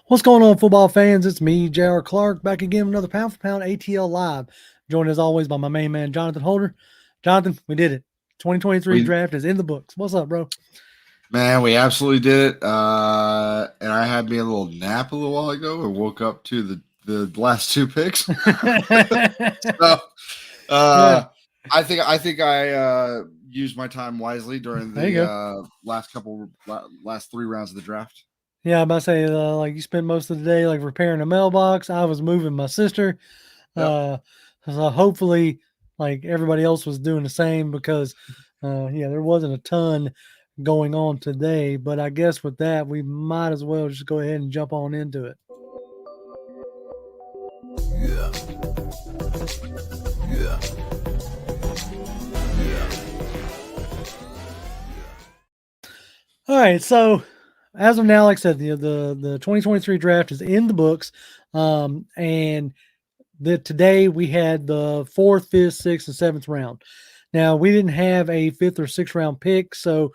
What's going on, football fans? It's me, J.R. Clark, back again with another Pound for Pound ATL Live. Joined as always by my main man, Jonathan Holder. Jonathan, we did it. 2023 We draft is in the books. What's up, bro? Man, we absolutely did it. And I had me a little nap a little while ago and woke up to the last two picks. So Yeah, uh, I think I used my time wisely during there you the go. last three rounds of the draft. Yeah, I'm about to say, like you spent most of the day like repairing a mailbox. I was moving my sister. Yep. Uh, so hopefully, like everybody else was doing the same because, yeah, there wasn't a ton going on today. But I guess with that, we might as well just go ahead and jump on into it. All right, so as of now, like I said, the 2023 draft is in the books, and today we had the fourth, fifth, sixth, and seventh round. Now we didn't have a fifth or sixth round pick, so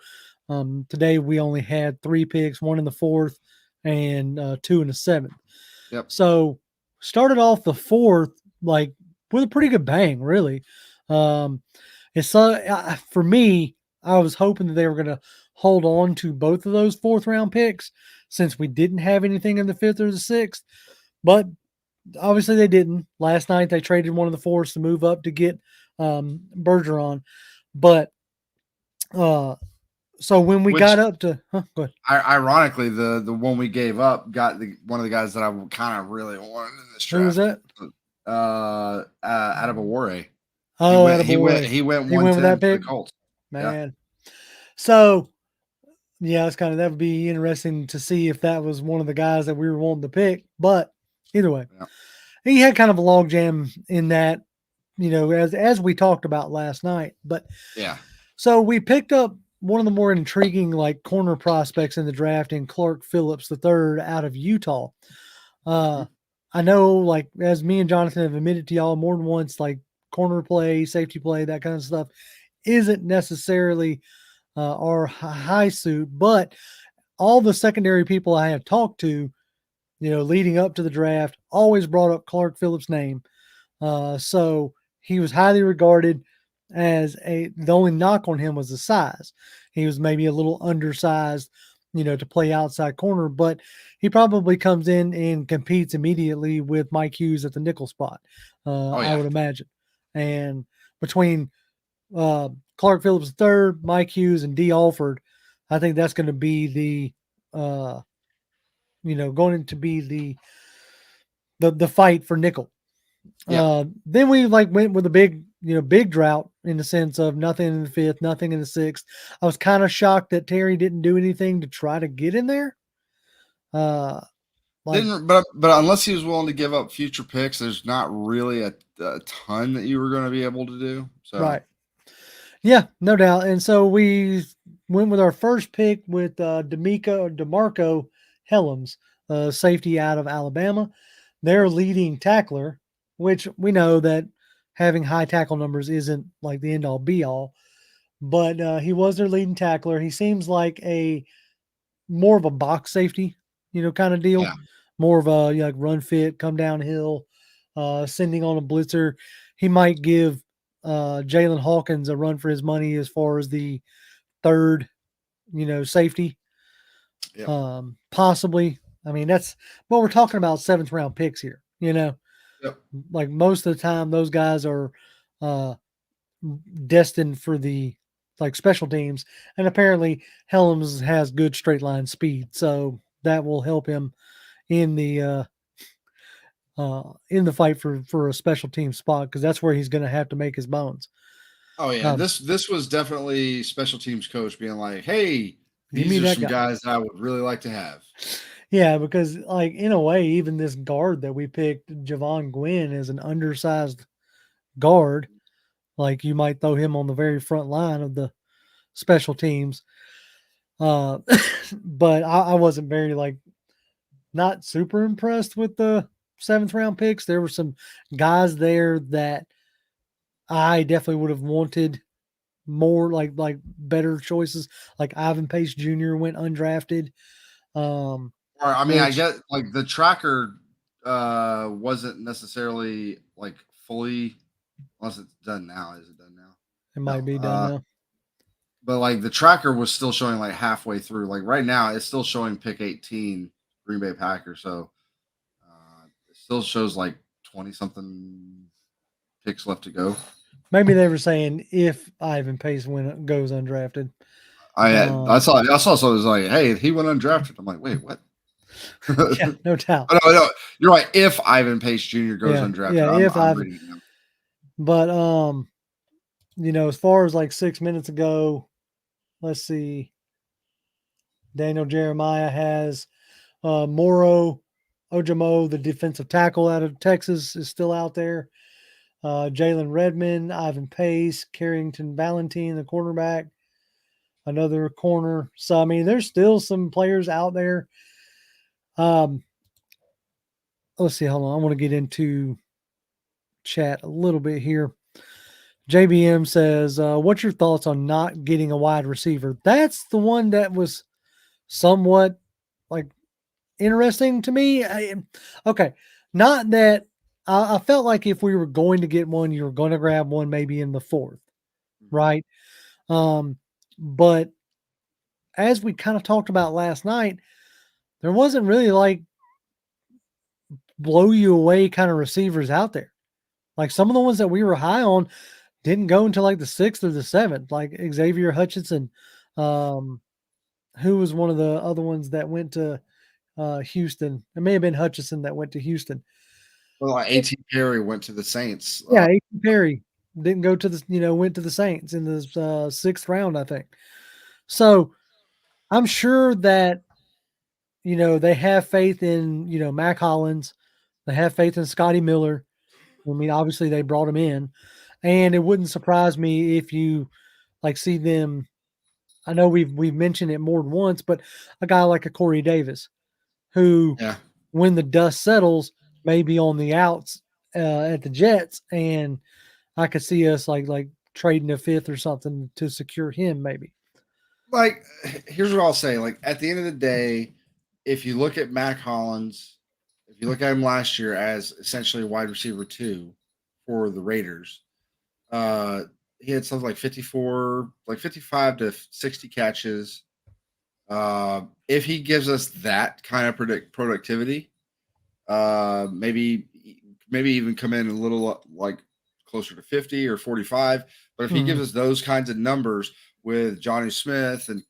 today we only had three picks: one in the fourth and two in the seventh. Yep. So started off the fourth like with a pretty good bang, really. Um, it's for me, I was hoping that they were going to hold on to both of those fourth round picks since we didn't have anything in the fifth or the sixth, but obviously they didn't. Last night they traded one of the fourths to move up to get Bergeron, but uh, so when we got Which up to, go ahead. ironically, the one we gave up got one of the guys that I kind of really wanted in this Who was draft. that? Out of Aware. He Oh, went. that He went. boy. He went He went with 110 that to the pick, Colts. Yeah. man. So yeah, it's kind of that would be interesting to see if that was one of the guys that we were wanting to pick. But either way, Yeah. he had kind of a logjam in that, as we talked about last night. But Yeah. so we picked up one of the more intriguing like corner prospects in the draft in Clark Phillips the third out of Utah. Uh, I know, like as me and Jonathan have admitted to y'all more than once, like corner play, safety play, that kind of stuff isn't necessarily our high suit, but all the secondary people I have talked to, leading up to the draft, always brought up Clark Phillips' name. So he was highly regarded as the only knock on him was the size. He was maybe a little undersized, to play outside corner, but he probably comes in and competes immediately with Mike Hughes at the nickel spot, Oh I yeah. would imagine. And between uh, Clark Phillips III, Mike Hughes, and D. Alford, I think that's going to be going to be the fight for nickel. Yeah. Then we like went with a big drought in the sense of nothing in the fifth, nothing in the sixth. I was kind of shocked that Terry didn't do anything to try to get in there. Uh, like Didn't but unless he was willing to give up future picks, there's not really a ton that you were going to be able to do. So right, yeah, no doubt. And so we went with our first pick with DeMarco Helms, safety out of Alabama. Their leading tackler, which we know that having high tackle numbers isn't like the end all be all, but he was their leading tackler. He seems like a more of a box safety, kind of deal, yeah, more of a like run fit, come downhill, sending on a blitzer. He might give Jalen Hawkins a run for his money as far as the third, safety, yeah, possibly. I mean, that's what we're talking about, seventh round picks here. yep, Like most of the time, those guys are uh, destined for the like special teams, and apparently Helms has good straight line speed, so that will help him in the fight for a special team spot because that's where he's going to have to make his bones. oh yeah. Um, This was definitely special teams coach being like, hey, Give me these are that some guy. guys that I would really like to have. Yeah, because like in a way, even this guard that we picked, Javon Gwynn, is an undersized guard. Like you might throw him on the very front line of the special teams. Uh, but I wasn't very like not super impressed with the seventh round picks. There were some guys there that I definitely would have wanted more like better choices. Like Ivan Pace Jr. went undrafted. Um, Or I mean, I which get like the tracker wasn't necessarily like fully, unless it's done now. Is it done now? it might No. be done now. But like the tracker was still showing like halfway through. Like right now, it's still showing pick 18 Green Bay Packers. So it still shows like 20 something picks left to go. Maybe they were saying if Ivan Pace goes undrafted. I saw so it was like, hey, he went undrafted. I'm like, wait, what? Yeah, no doubt. Oh, no, you're right. If Ivan Pace Jr. goes undrafted, Yeah, if I'm Ivan. reading it now. But as far as like 6 minutes ago, let's see. Daniel Jeremiah has Moro Ojamo, the defensive tackle out of Texas, is still out there. Jalen Redmond, Ivan Pace, Carrington Valentine, the cornerback, another corner. So I mean, there's still some players out there. Let's see. Hold on. I want to get into chat a little bit here. JBM says, "What's your thoughts on not getting a wide receiver?" That's the one that was somewhat like interesting to me. Okay, not that I felt like if we were going to get one, you were going to grab one maybe in the fourth, right? But as we kind of talked about last night, there wasn't really like blow you away kind of receivers out there. Like some of the ones that we were high on didn't go until like the 6th or the 7th, like Xavier Hutchinson. Who was one of the other ones that went to Houston? It may have been Hutchinson that went to Houston. Well, like A.T. Perry went to the Saints. Yeah, A.T. Perry didn't go to the, went to the Saints in the 6th round, I think. So I'm sure that, they have faith in, Mac Hollins. They have faith in Scotty Miller. I mean, obviously they brought him in. And it wouldn't surprise me if you like see them. I know we've mentioned it more than once, but a guy like a Corey Davis, who, Yeah. when the dust settles, may be on the outs at the Jets, and I could see us like trading a 5th or something to secure him, maybe. Like, here's what I'll say. Like, at the end of the day, if you look at Mac Hollins, if you look at him last year as essentially wide receiver 2 for the Raiders, he had something like 55 to 60 catches. If he gives us that kind of productivity, maybe even come in a little like closer to 50 or 45. But if he gives us those kinds of numbers with Johnny Smith and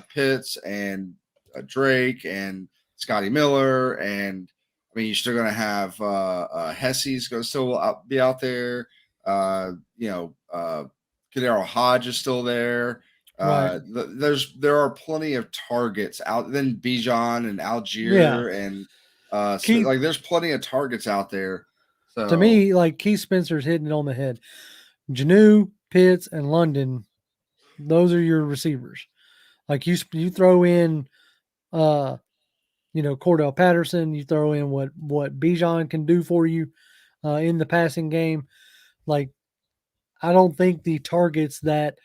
Pitts and Drake and Scotty Miller, and I mean, you're still going to have Hesse's going to still be out there. Kadero Hodge is still there. Right. There are plenty of targets out. Then Bijan and Algier and so like there's plenty of targets out there. So to me, like Keith Spencer's hitting it on the head. Janu, Pitts, and London, those are your receivers. Like you throw in Cordell Patterson, you throw in what Bijan can do for you in the passing game. Like, I don't think the targets that,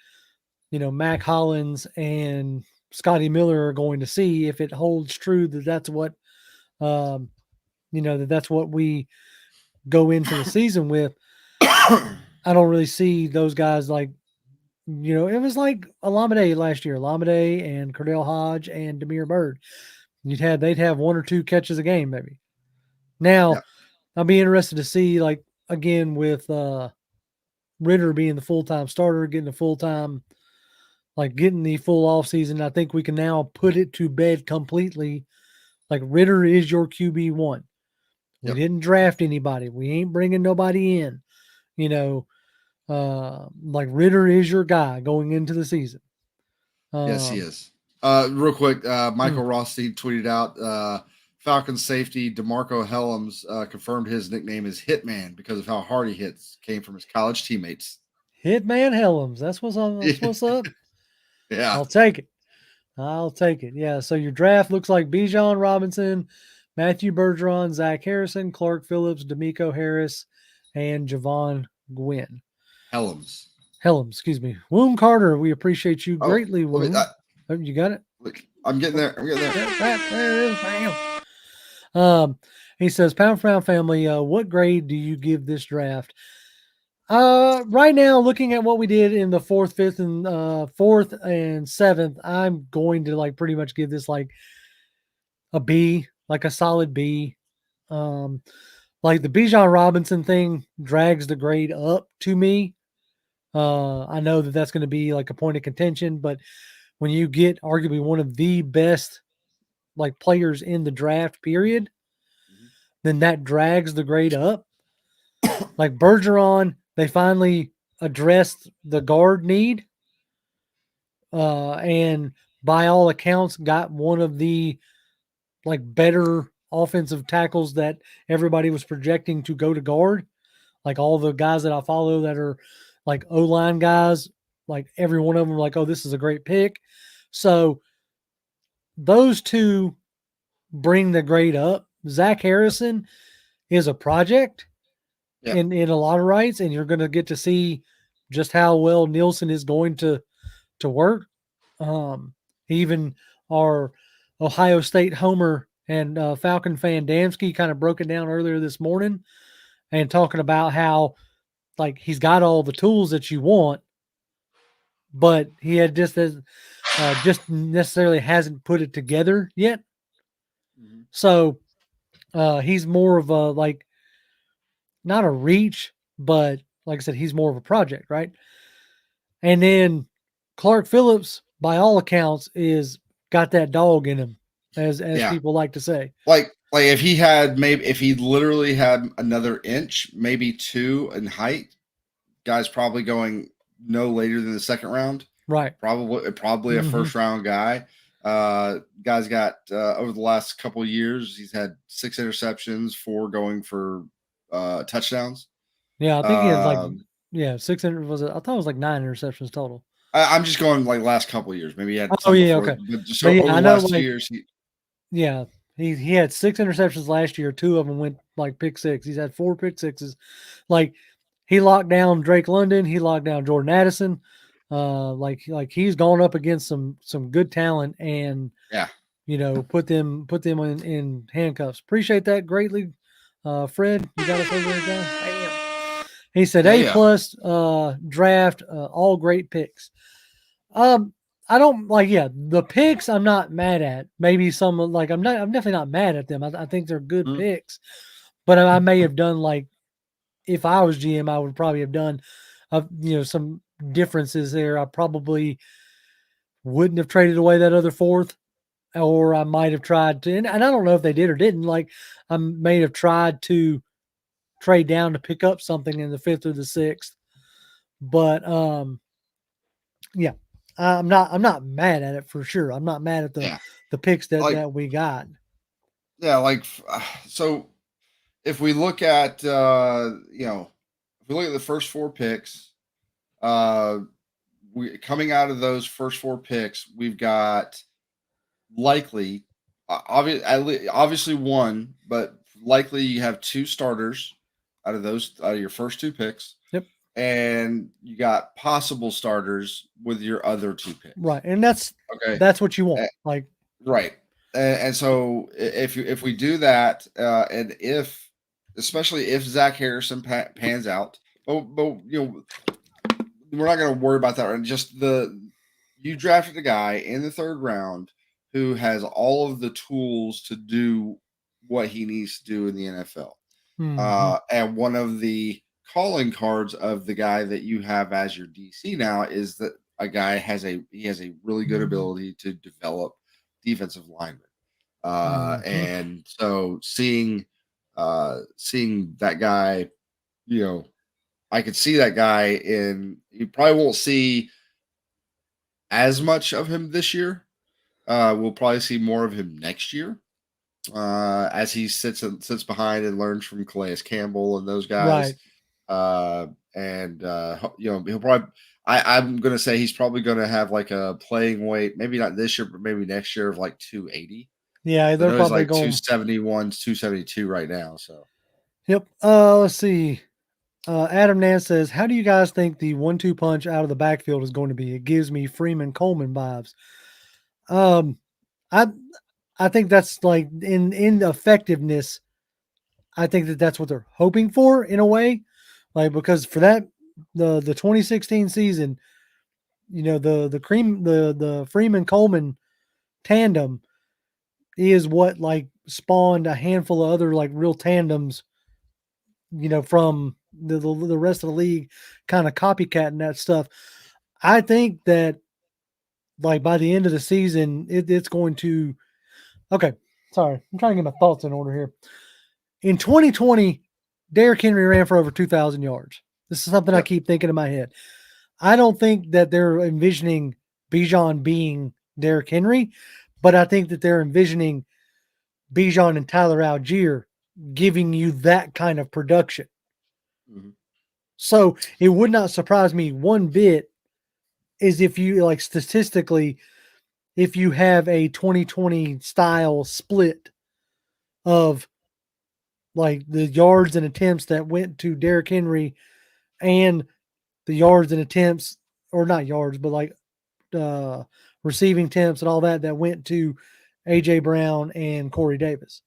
Mac Hollins and Scotty Miller are going to see, if it holds true that that's what, that's what we go into the season with. I don't really see those guys like, it was like Alameda last year, Alameda and Cordell Hodge and Damiere Byrd. They'd have 1 or 2 catches a game, maybe. Now, I'll be interested to see, like, again, with Ritter being the full-time starter, getting the full-time, like getting the full off season. I think we can now put it to bed completely. Like, Ritter is your QB1. We didn't draft anybody. We ain't bringing nobody in. Like Ritter is your guy going into the season. Yes, he is. Real quick, Michael Rothstein tweeted out Falcons safety DeMarco Helms confirmed his nickname is Hitman because of how hard he hits. Came from his college teammates. Hitman Helms. That's what's up. That's what's up. Yeah. I'll take it. Yeah. So your draft looks like Bijan Robinson, Matthew Bergeron, Zach Harrison, Clark Phillips, D'Amico Harris, and Javon Gwynn. Helms, excuse me. Woom Carter, we appreciate you greatly, Woom. You got it? Look, I'm getting there. I'm getting there. There it is, bam. He says, Pound for Pound family, what grade do you give this draft? Right now, looking at what we did in the fourth, fifth, and fourth and seventh, I'm going to like pretty much give this like a B, like a solid B. Um, like the Bijan Robinson thing drags the grade up to me. I know that that's going to be like a point of contention, but when you get arguably one of the best like players in the draft period, then that drags the grade up. Like Bergeron, they finally addressed the guard need, and by all accounts, got one of the like better offensive tackles that everybody was projecting to go to guard. Like all the guys that I follow that are like O-line guys, like every one of them are like, oh, this is a great pick. So those two bring the grade up. Zach Harrison is a project Yeah. in a lot of rights, and you're going to get to see just how well Nielsen is going to work. Even our Ohio State homer and Falcon fan Damsky kind of broke it down earlier this morning and talking about how like he's got all the tools that you want, but he had just necessarily hasn't put it together yet. Mm-hmm. So he's more of a like not a reach, but like I said, he's more of a project, right? And then Clark Phillips, by all accounts, is got that dog in him, as people like to say. Like if he literally had another inch, maybe 2 in height, guy's probably going no later than the second round. Right. Probably a first round guy. Guy's got over the last couple of years, he's had 6 interceptions, 4 going for touchdowns. Yeah, I think he had like 600. Was it? I thought it was like 9 interceptions total. I'm just going like last couple of years. Maybe he had. Okay. But just but yeah, over the last 2 years, he had 6 interceptions last year. 2 of them went like pick six. He's had 4 pick sixes. Like he locked down Drake London. He locked down Jordan Addison. Like he's gone up against some good talent and put them in handcuffs. Appreciate that greatly, Fred. You got us over there, John. Bam. He said A+ draft, all great picks. I don't like the picks. I'm not mad at. Maybe some like I'm definitely not mad at them. I think they're good picks, but I may have done like if I was GM, I would probably have done some differences there. I probably wouldn't have traded away that other fourth, or I might have tried to, and I don't know if they did or didn't. Like I may have tried to trade down to pick up something in the 5th or the 6th, but yeah, I'm not mad at it for sure. I'm not mad at the picks that we got. Yeah, like so if we look at if we look at the first 4 picks, we coming out of those first 4 picks, we've got likely obviously 1, but likely you have 2 starters out of your first 2 picks. Yep. And you got possible starters with your other 2 picks. Right. And that's what you want. Like right. And so if we do that, and especially if Zach Harrison pans out, but we're not going to worry about that. Just you drafted a guy in the 3rd round who has all of the tools to do what he needs to do in the NFL. Mm-hmm. And one of the calling cards of the guy that you have as your DC now is that a guy has a really good ability to develop defensive linemen. And so seeing that guy, I could see that guy you probably won't see as much of him this year. We'll probably see more of him next year. As he sits behind and learns from Calais Campbell and those guys. Right. He'll probably, I'm going to say he's probably going to have like a playing weight, maybe not this year, but maybe next year of like 280. Yeah, they're probably like going 271, 272 right now. So, yep. Let's see. Adam Nance says, "How do you guys think the 1-2 punch out of the backfield is going to be? It gives me Freeman Coleman vibes." I I think that's like in effectiveness. I think that's what they're hoping for in a way, like because for that the 2016 season, the Freeman Coleman tandem is what like spawned a handful of other like real tandems, from the rest of the league, kind of copycatting that stuff. I think that like by the end of the season, it's going to. Okay, sorry, I'm trying to get my thoughts in order here. In 2020, Derrick Henry ran for over 2,000 yards. This is something I Yep. keep thinking in my head. I don't think that they're envisioning Bijan being Derrick Henry, but I think that they're envisioning Bijan and Tyler Algier giving you that kind of production. Mm-hmm. So it would not surprise me one bit is if you like statistically, if you have a 2020 style split of like the yards and attempts that went to Derrick Henry and the yards and attempts, or not yards, but like uh, receiving attempts and all that went to AJ Brown and Corey Davis,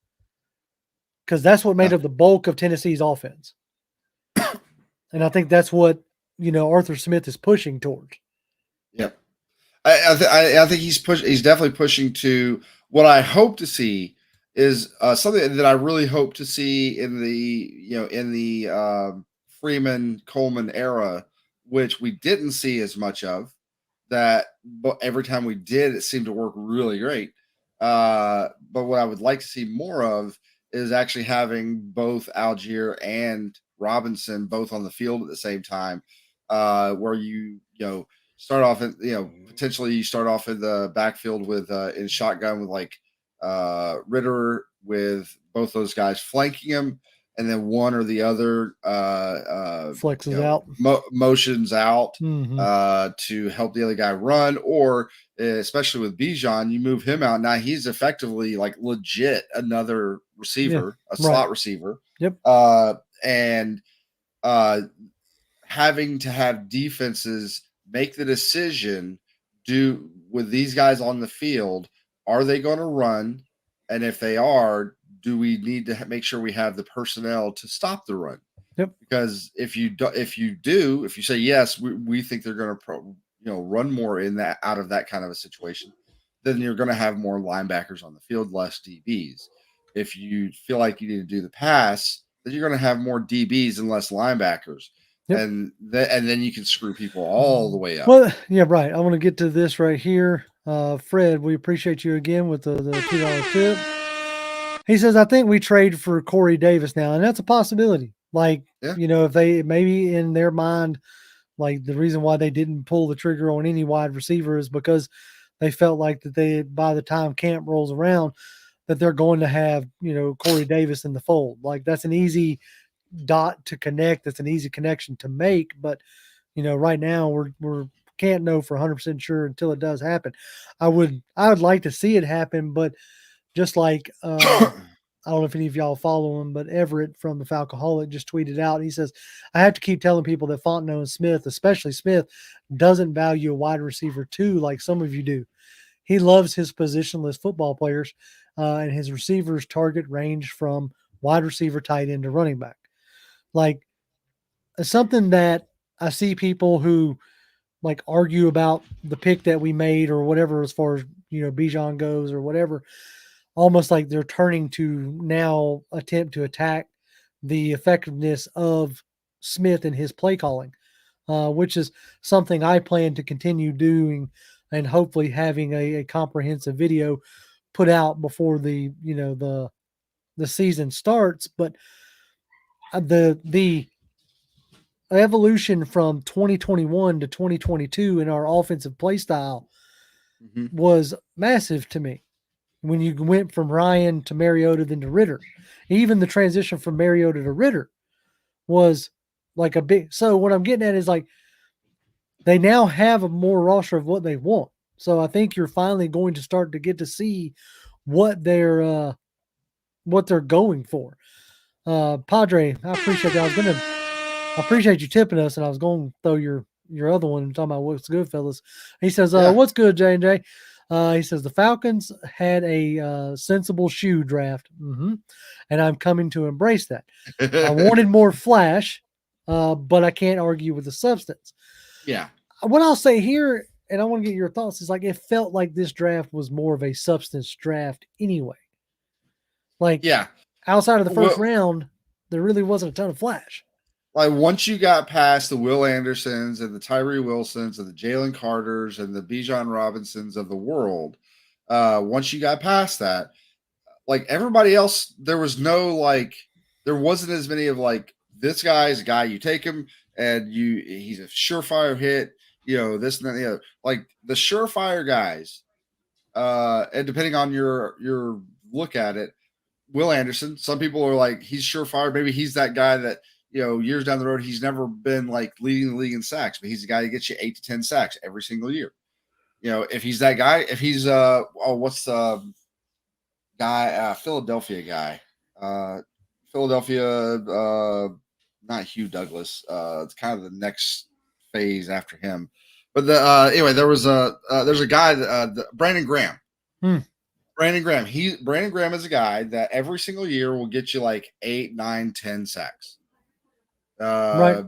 because that's what made up the bulk of Tennessee's offense, and I think that's what Arthur Smith is pushing towards. Yep. I think he's definitely pushing to what I hope to see is something that I really hope to see in the Freeman Coleman era, which we didn't see as much of. That, but every time we did, it seemed to work really great. But what I would like to see more of is actually having both Algier and Robinson both on the field at the same time, where start off in potentially you start off in the backfield with in shotgun with like Ritter, with both those guys flanking him, and then one or the other Flexes out. Motions out Mm-hmm. to help the other guy run, or especially with Bijan, you move him out. Now he's effectively like legit another receiver, a slot receiver. Yep. And having to have defenses make the decision, do with these guys on the field, are they going to run? And if they are, do we need to make sure we have the personnel to stop the run? Yep. Because if you say yes, we think they're going to run more in that out of that kind of a situation, then you're going to have more linebackers on the field, less DBs. If you feel like you need to do the pass, then you're going to have more DBs and less linebackers. Yep. And then you can screw people all the way up. Well, yeah, right. I want to get to this right here. Fred, we appreciate you again with the $2 tip. He says, I think we trade for Corey Davis now, and that's a possibility. Like, if they maybe in their mind, like the reason why they didn't pull the trigger on any wide receiver is because they felt like that by the time camp rolls around, that they're going to have, Corey Davis in the fold. Like that's an easy dot to connect. That's an easy connection to make. But, right now we're can't know for 100% sure until it does happen. I would like to see it happen, but just like, I don't know if any of y'all follow him, but Everett from the Falcoholic just tweeted out. He says, I have to keep telling people that Fontenot and Smith, especially Smith, doesn't value a wide receiver too, like some of you do. He loves his positionless football players, and his receivers target range from wide receiver, tight end to running back. Like something that I see people who like argue about the pick that we made or whatever, as far as, Bijan goes or whatever, almost like they're turning to now attempt to attack the effectiveness of Smith and his play calling, which is something I plan to continue doing and hopefully having a comprehensive video put out before the season starts. But the evolution from 2021 to 2022 in our offensive play style was massive to me. When you went from Ryan to Mariota, then to Ritter, even the transition from Mariota to Ritter was like a big. So what I'm getting at is like they now have a more roster of what they want. So I think you're finally going to start to get to see what they're going for. Padre, I appreciate that. I appreciate you tipping us, and I was going to throw your other one and talking about what's good, fellas. He says, "What's good, J&J? He says the Falcons had a sensible shoe draft, and I'm coming to embrace that. I wanted more flash, but I can't argue with the substance. Yeah. What I'll say here, and I want to get your thoughts, is like it felt like this draft was more of a substance draft anyway. Like, Yeah. outside of the first Well, round, there really wasn't a ton of flash. like once you got past the Will Andersons and the Tyree Wilsons and the Jalen Carters and the Bijan Robinsons of the world, once you got past that, like everybody else, there wasn't as many of like this guy is a guy you take him and he's a surefire hit, this and that and the other. Like the surefire guys, and depending on your look at it, Will Anderson, some people are like he's surefire. Maybe he's that guy that years down the road he's never been like leading the league in sacks, but he's the guy that gets you 8 to 10 sacks every single year. If he's that guy, if he's what's the guy, Philadelphia guy, Philadelphia, not Hugh Douglas. It's kind of the next phase after him. But anyway, there's a guy, Brandon Graham. Brandon Graham is a guy that every single year will get you like 8, 9, 10 sacks. Right.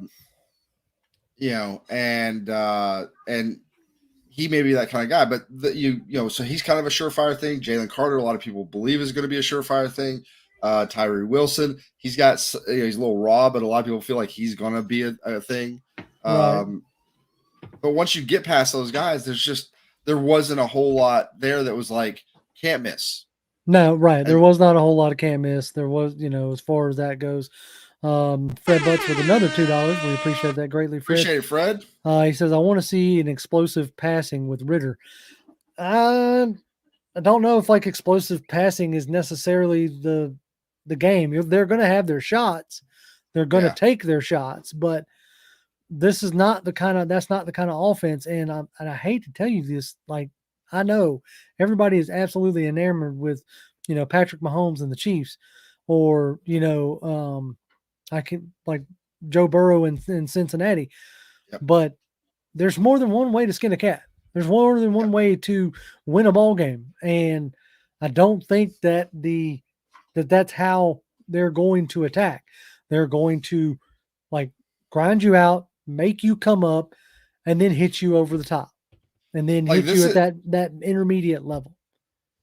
And he may be that kind of guy, but so he's kind of a surefire thing. Jalen Carter, a lot of people believe is going to be a surefire thing. Tyree Wilson, he's a little raw, but a lot of people feel like he's going to be a thing. Right. But once you get past those guys, there wasn't a whole lot there that was like can't miss. No, right. There was not a whole lot of can't miss. There was, as far as that goes. Fred Butts with another $2. We appreciate that greatly, Fred. Appreciate it, Fred. He says, I want to see an explosive passing with Ritter. I don't know if like explosive passing is necessarily the game. They're going to have their shots. They're going to take their shots, but that's not the kind of offense. And I hate to tell you this, like, I know everybody is absolutely enamored with, Patrick Mahomes and the Chiefs, or, I can like Joe Burrow in Cincinnati, but there's more than one way to skin a cat. There's more than one way to win a ball game. And I don't think that that's how they're going to attack. They're going to like grind you out, make you come up, and then hit you over the top, and then hit you at that intermediate level.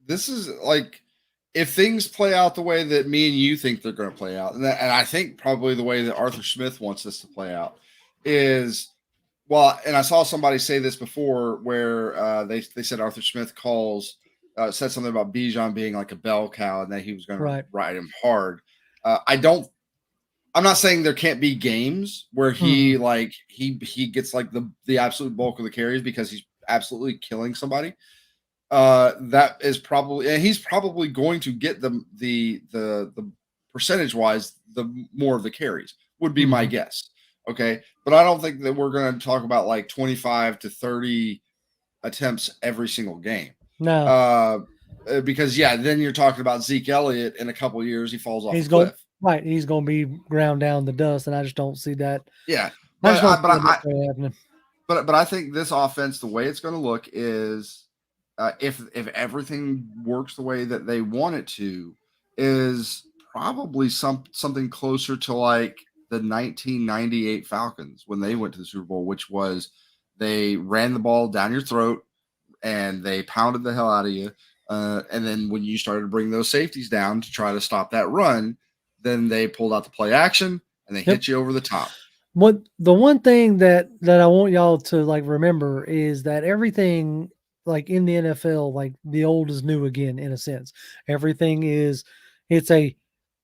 This is like, if things play out the way that me and you think they're going to play out, and I think probably the way that Arthur Smith wants this to play out is, and I saw somebody say this before where they said Arthur Smith said something about Bijan being like a bell cow and that he was going to ride him hard. I'm not saying there can't be games where he gets like the absolute bulk of the carries because he's absolutely killing somebody. That is probably, and he's probably going to get the percentage wise the more of the carries would be my guess. Okay, but I don't think that we're going to talk about like 25 to 30 attempts every single game. No, because then you're talking about Zeke Elliott in a couple of years, he falls off the cliff. Right, he's going to be ground down the dust, and I just don't see that. Yeah, but I think this offense, the way it's going to look is, if everything works the way that they want it to, is probably something closer to like the 1998 Falcons when they went to the Super Bowl, which was they ran the ball down your throat and they pounded the hell out of you. And then when you started to bring those safeties down to try to stop that run, then they pulled out the play action and they hit you over the top. The one thing that I want y'all to like remember is that everything like in the NFL, like the old is new again in a sense. Everything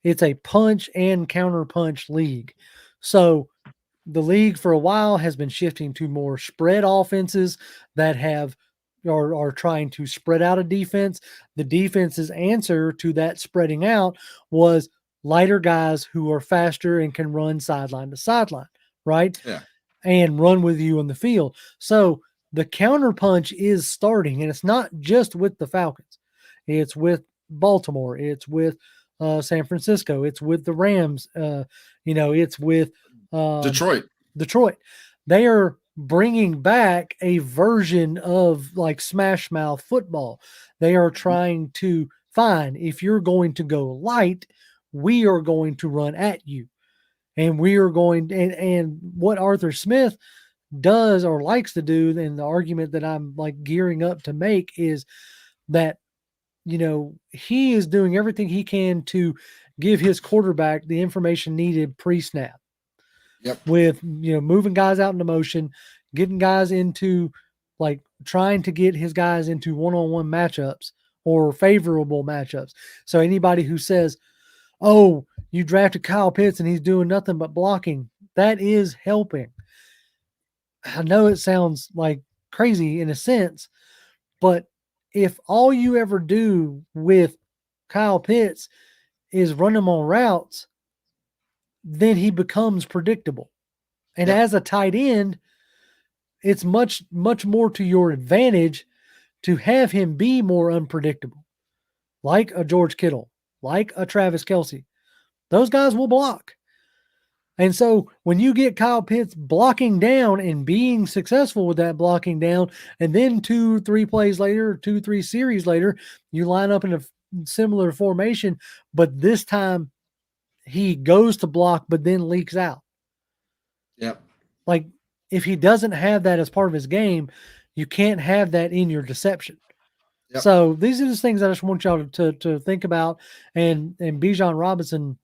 it's a punch and counter punch league. So the league for a while has been shifting to more spread offenses that are trying to spread out a defense. The defense's answer to that spreading out was lighter guys who are faster and can run sideline to sideline, right? Yeah. And run with you on the field. So the counter punch is starting, and it's not just with the Falcons. It's with Baltimore. It's with San Francisco. It's with the Rams. It's with Detroit. They are bringing back a version of like smash mouth football. They are trying to fine, if you're going to go light, we are going to run at you. And we are going and what Arthur Smith does or likes to do, and the argument that I'm like gearing up to make is that, he is doing everything he can to give his quarterback the information needed pre-snap Yep. with, moving guys out into motion, getting guys into like trying to get his guys into one-on-one matchups or favorable matchups. So anybody who says, "Oh, you drafted Kyle Pitts and he's doing nothing but blocking," that is helping. I know it sounds like crazy in a sense, but if all you ever do with Kyle Pitts is run him on routes, then he becomes predictable. And Yep. as a tight end, it's much, much more to your advantage to have him be more unpredictable, like a George Kittle, like a Travis Kelce. Those guys will block. And so when you get Kyle Pitts blocking down and being successful with that blocking down, and then 2-3 plays later, 2-3 series later, you line up in a similar formation, but this time he goes to block, but then leaks out. Yep. Like if he doesn't have that as part of his game, you can't have that in your deception. Yep. So these are just things I just want y'all to think about. And Bijan Robinson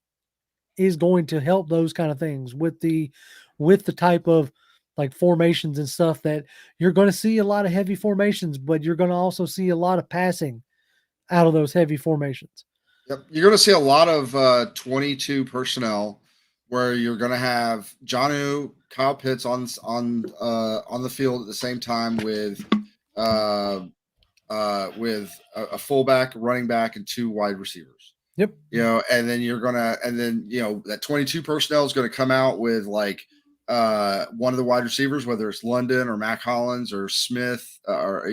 is going to help those kind of things with the type of like formations and stuff that you're going to see a lot of heavy formations, but you're going to also see a lot of passing out of those heavy formations. Yep. You're going to see a lot of 22 personnel where you're going to have Jonnu, Kyle Pitts on the field at the same time with a fullback, running back, and two wide receivers. Yep. And then that 22 personnel is going to come out with like one of the wide receivers, whether it's London or Mac Hollins or Smith or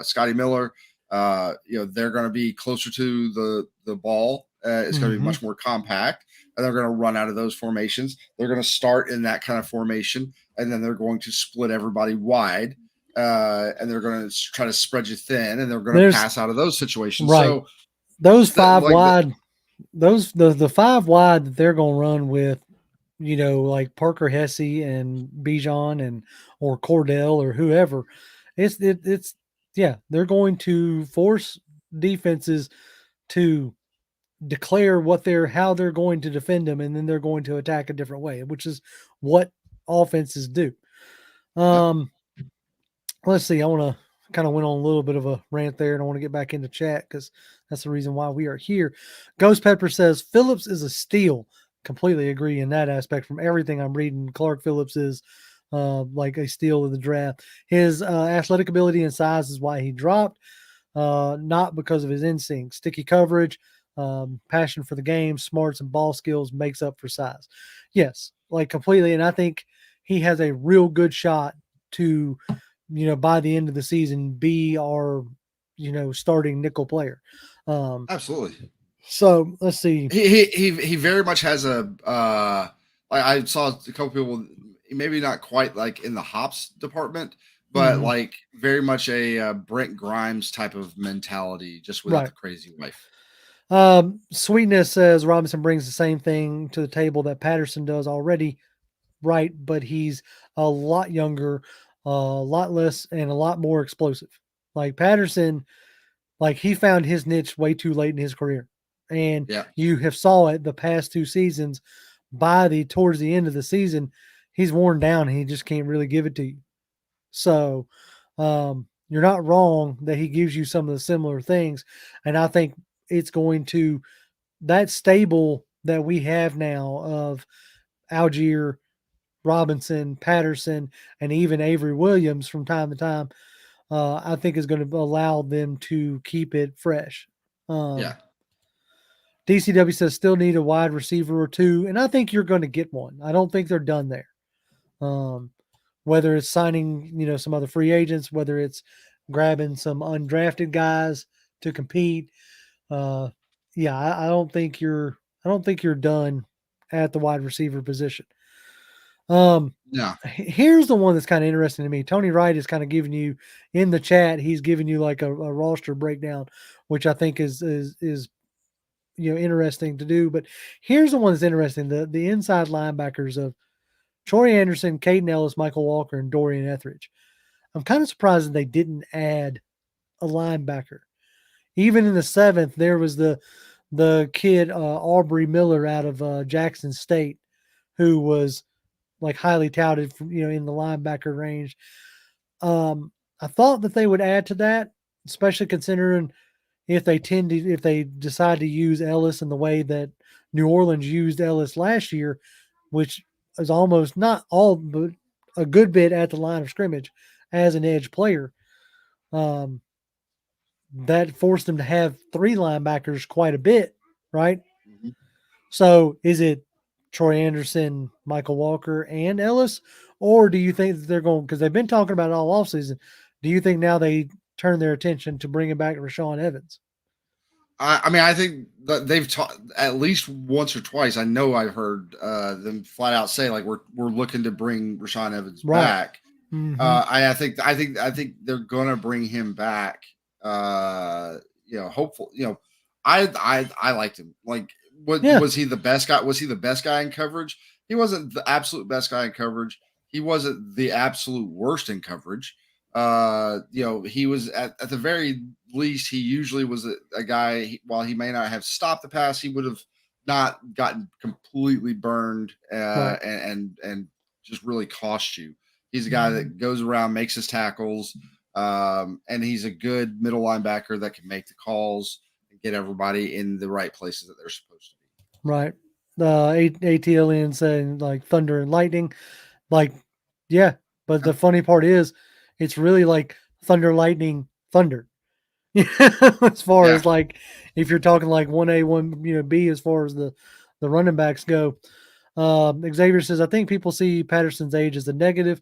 Scotty Miller. They're going to be closer to the ball. It's going to be much more compact, and they're going to run out of those formations. They're going to start in that kind of formation, and then they're going to split everybody wide. And they're going to try to spread you thin, and they're going to pass out of those situations. Right. So those five wide, the five wide that they're going to run with, like Parker Hesse and Bijan or Cordell or whoever, they're going to force defenses to declare how they're going to defend them, and then they're going to attack a different way, which is what offenses do. Let's see. I want to kind of went on a little bit of a rant there, and I want to get back into chat because that's the reason why we are here. Ghost Pepper says Phillips is a steal. Completely agree in that aspect. From everything I'm reading, Clark Phillips is like a steal of the draft. His athletic ability and size is why he dropped, not because of his instinct. Sticky coverage, passion for the game, smarts, and ball skills makes up for size. Yes, like completely. And I think he has a real good shot to, by the end of the season, be our, starting nickel player. Absolutely. So let's see. He very much has a. I saw a couple people, maybe not quite like in the hops department, but like very much a Brent Grimes type of mentality, just without the crazy wife. Sweetness says Robinson brings the same thing to the table that Patterson does already, right? But he's a lot younger, a lot less, and a lot more explosive. Like Patterson, like he found his niche way too late in his career. And you have saw it the past two seasons. Towards the end of the season, he's worn down and he just can't really give it to you. So you're not wrong that he gives you some of the similar things. And I think it's going to, that stable that we have now of Algier, Robinson, Patterson, and even Avery Williams from time to time, I think is going to allow them to keep it fresh. DCW says still need a wide receiver or two, and I think you're going to get one. I don't think they're done there. Whether it's signing, some other free agents, whether it's grabbing some undrafted guys to compete. I don't think you're done at the wide receiver position. Um, No. Here's the one that's kind of interesting to me. Tony Wright is kind of giving you in the chat. He's giving you like a roster breakdown, which I think is interesting to do. But here's the one that's interesting: the inside linebackers of Troy Anderson, Caden Ellis, Michael Walker, and Dorian Etheridge. I'm kind of surprised that they didn't add a linebacker. Even in the seventh, there was the kid Aubrey Miller out of Jackson State, who was like highly touted, in the linebacker range. I thought that they would add to that, especially considering if they decide to use Ellis in the way that New Orleans used Ellis last year, which is almost not all, but a good bit at the line of scrimmage as an edge player. Um, that forced them to have three linebackers quite a bit, right? Mhm. So is it Troy Anderson, Michael Walker, and Ellis? Or do you think that they're going, because they've been talking about it all offseason, do you think now they turn their attention to bringing back Rashawn Evans? I mean, I think that they've talked at least once or twice. I know I've heard them flat out say like we're looking to bring Rashawn Evans Right. back. Mm-hmm. I think they're gonna bring him back. Hopeful. I liked him. Like, what Yeah. was he the best guy? Was he the best guy in coverage? He wasn't the absolute best guy in coverage. He wasn't the absolute worst in coverage. He was at the very least, he usually was a guy, while he may not have stopped the pass, he would have not gotten completely burned Right. and just really cost you. He's a guy that goes around, makes his tackles, and he's a good middle linebacker that can make the calls and get everybody in the right places that they're supposed to be. Right. ATLN saying like thunder and lightning. Like, yeah. But the funny part is, it's really like thunder, lightning, thunder. As far Yeah. as like, if you're talking like 1A, 1B, as far as the running backs go. Xavier says, I think people see Patterson's age as a negative.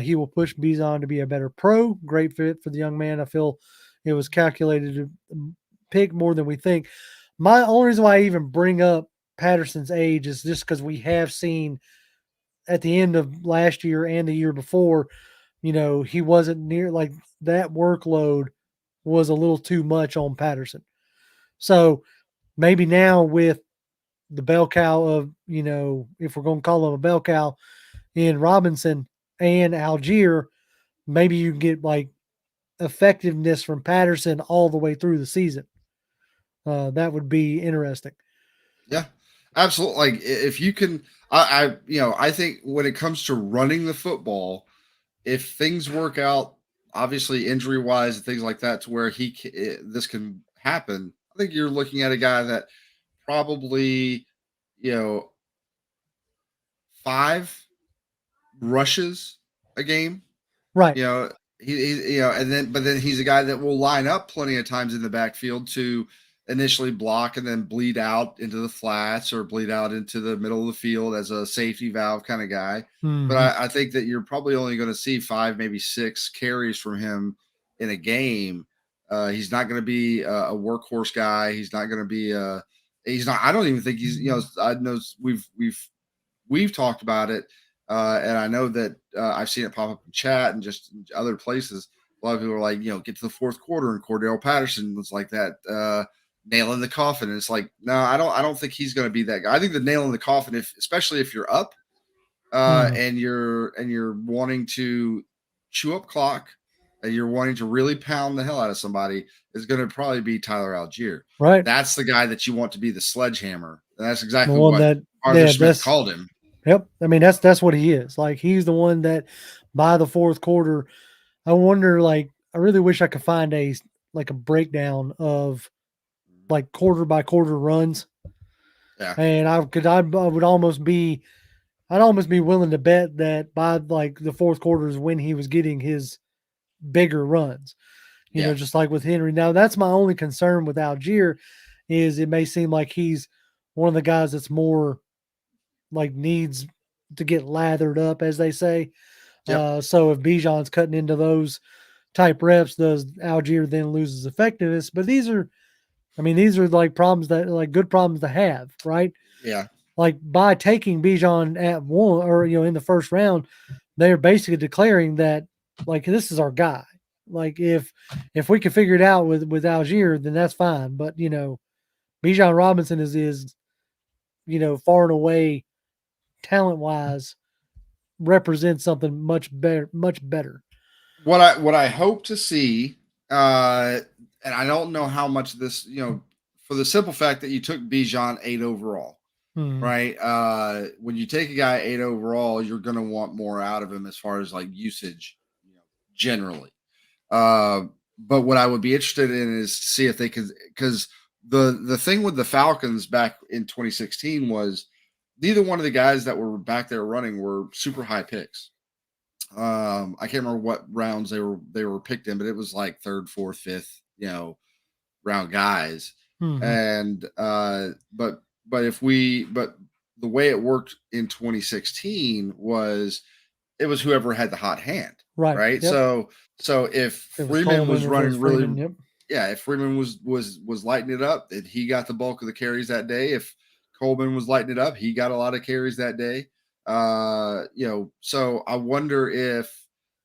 He will push Bijan to be a better pro. Great fit for the young man. I feel it was calculated to pick more than we think. My only reason why I even bring up Patterson's age is just because we have seen at the end of last year and the year before, he wasn't near like that workload was a little too much on Patterson. So maybe now with the bell cow of, if we're going to call him a bell cow in Robinson and Algier, maybe you can get like effectiveness from Patterson all the way through the season. That would be interesting. Yeah, absolutely. Like, if you can, I think when it comes to running the football, if things work out, obviously injury wise and things like that, to where this can happen, I think you're looking at a guy that probably, you know, 5 rushes a game. Right. You know, and then he's a guy that will line up plenty of times in the backfield to initially block and then bleed out into the flats or bleed out into the middle of the field as a safety valve kind of guy. But Mm-hmm. I think that you're probably only going to see 5, maybe 6 carries from him in a game. He's not going to be a workhorse guy. He's not going to be he's not. I don't even think he's. I know we've talked about it, and I know that I've seen it pop up in chat and just other places. A lot of people are like, get to the fourth quarter, and Cordell Patterson was like that nail in the coffin. And it's like, no, I don't think he's going to be that guy. I think the nail in the coffin, especially if you're up Mm-hmm. and you're wanting to chew up clock and you're wanting to really pound the hell out of somebody, is going to probably be Tyler Algier. Right. That's the guy that you want to be the sledgehammer. And that's The exactly one what that, Arthur yeah, Smith called him. yep. I mean, that's what he is. Like, he's the one that by the fourth quarter, I wonder, like, I really wish I could find a breakdown of like quarter by quarter runs. Yeah. And would almost be, I'd almost be willing to bet that by like the fourth quarter is when he was getting his bigger runs, Yeah. just like with Henry. Now, that's my only concern with Algier is it may seem like he's one of the guys that's more like needs to get lathered up, as they say. Yep. So if Bijan's cutting into those type reps, does Algier then loses effectiveness? But these are like problems that like good problems to have, right? Yeah. like by taking Bijan at one or in the first round, they're basically declaring that like this is our guy. Like if we can figure it out with Algier, then that's fine. But Bijan Robinson is far and away talent wise represents something much better, much better. What I hope to see, and I don't know how much of this, for the simple fact that you took Bijan 8 overall, Hmm. right? When you take a guy 8 overall, you're going to want more out of him as far as like usage, generally. Uh, but what I would be interested in is see if they could, because the thing with the Falcons back in 2016 was neither one of the guys that were back there running were super high picks. I can't remember what rounds they were picked in, but it was like third, fourth, fifth, round guys. Hmm. And but the way it worked in 2016 was it was whoever had the hot hand, Right. right? Yep. So if It was Freeman was Coleman versus running really, Freeman. Yep. yeah, if Freeman was lighting it up, then he got the bulk of the carries that day. If Coleman was lighting it up, he got a lot of carries that day. So I wonder if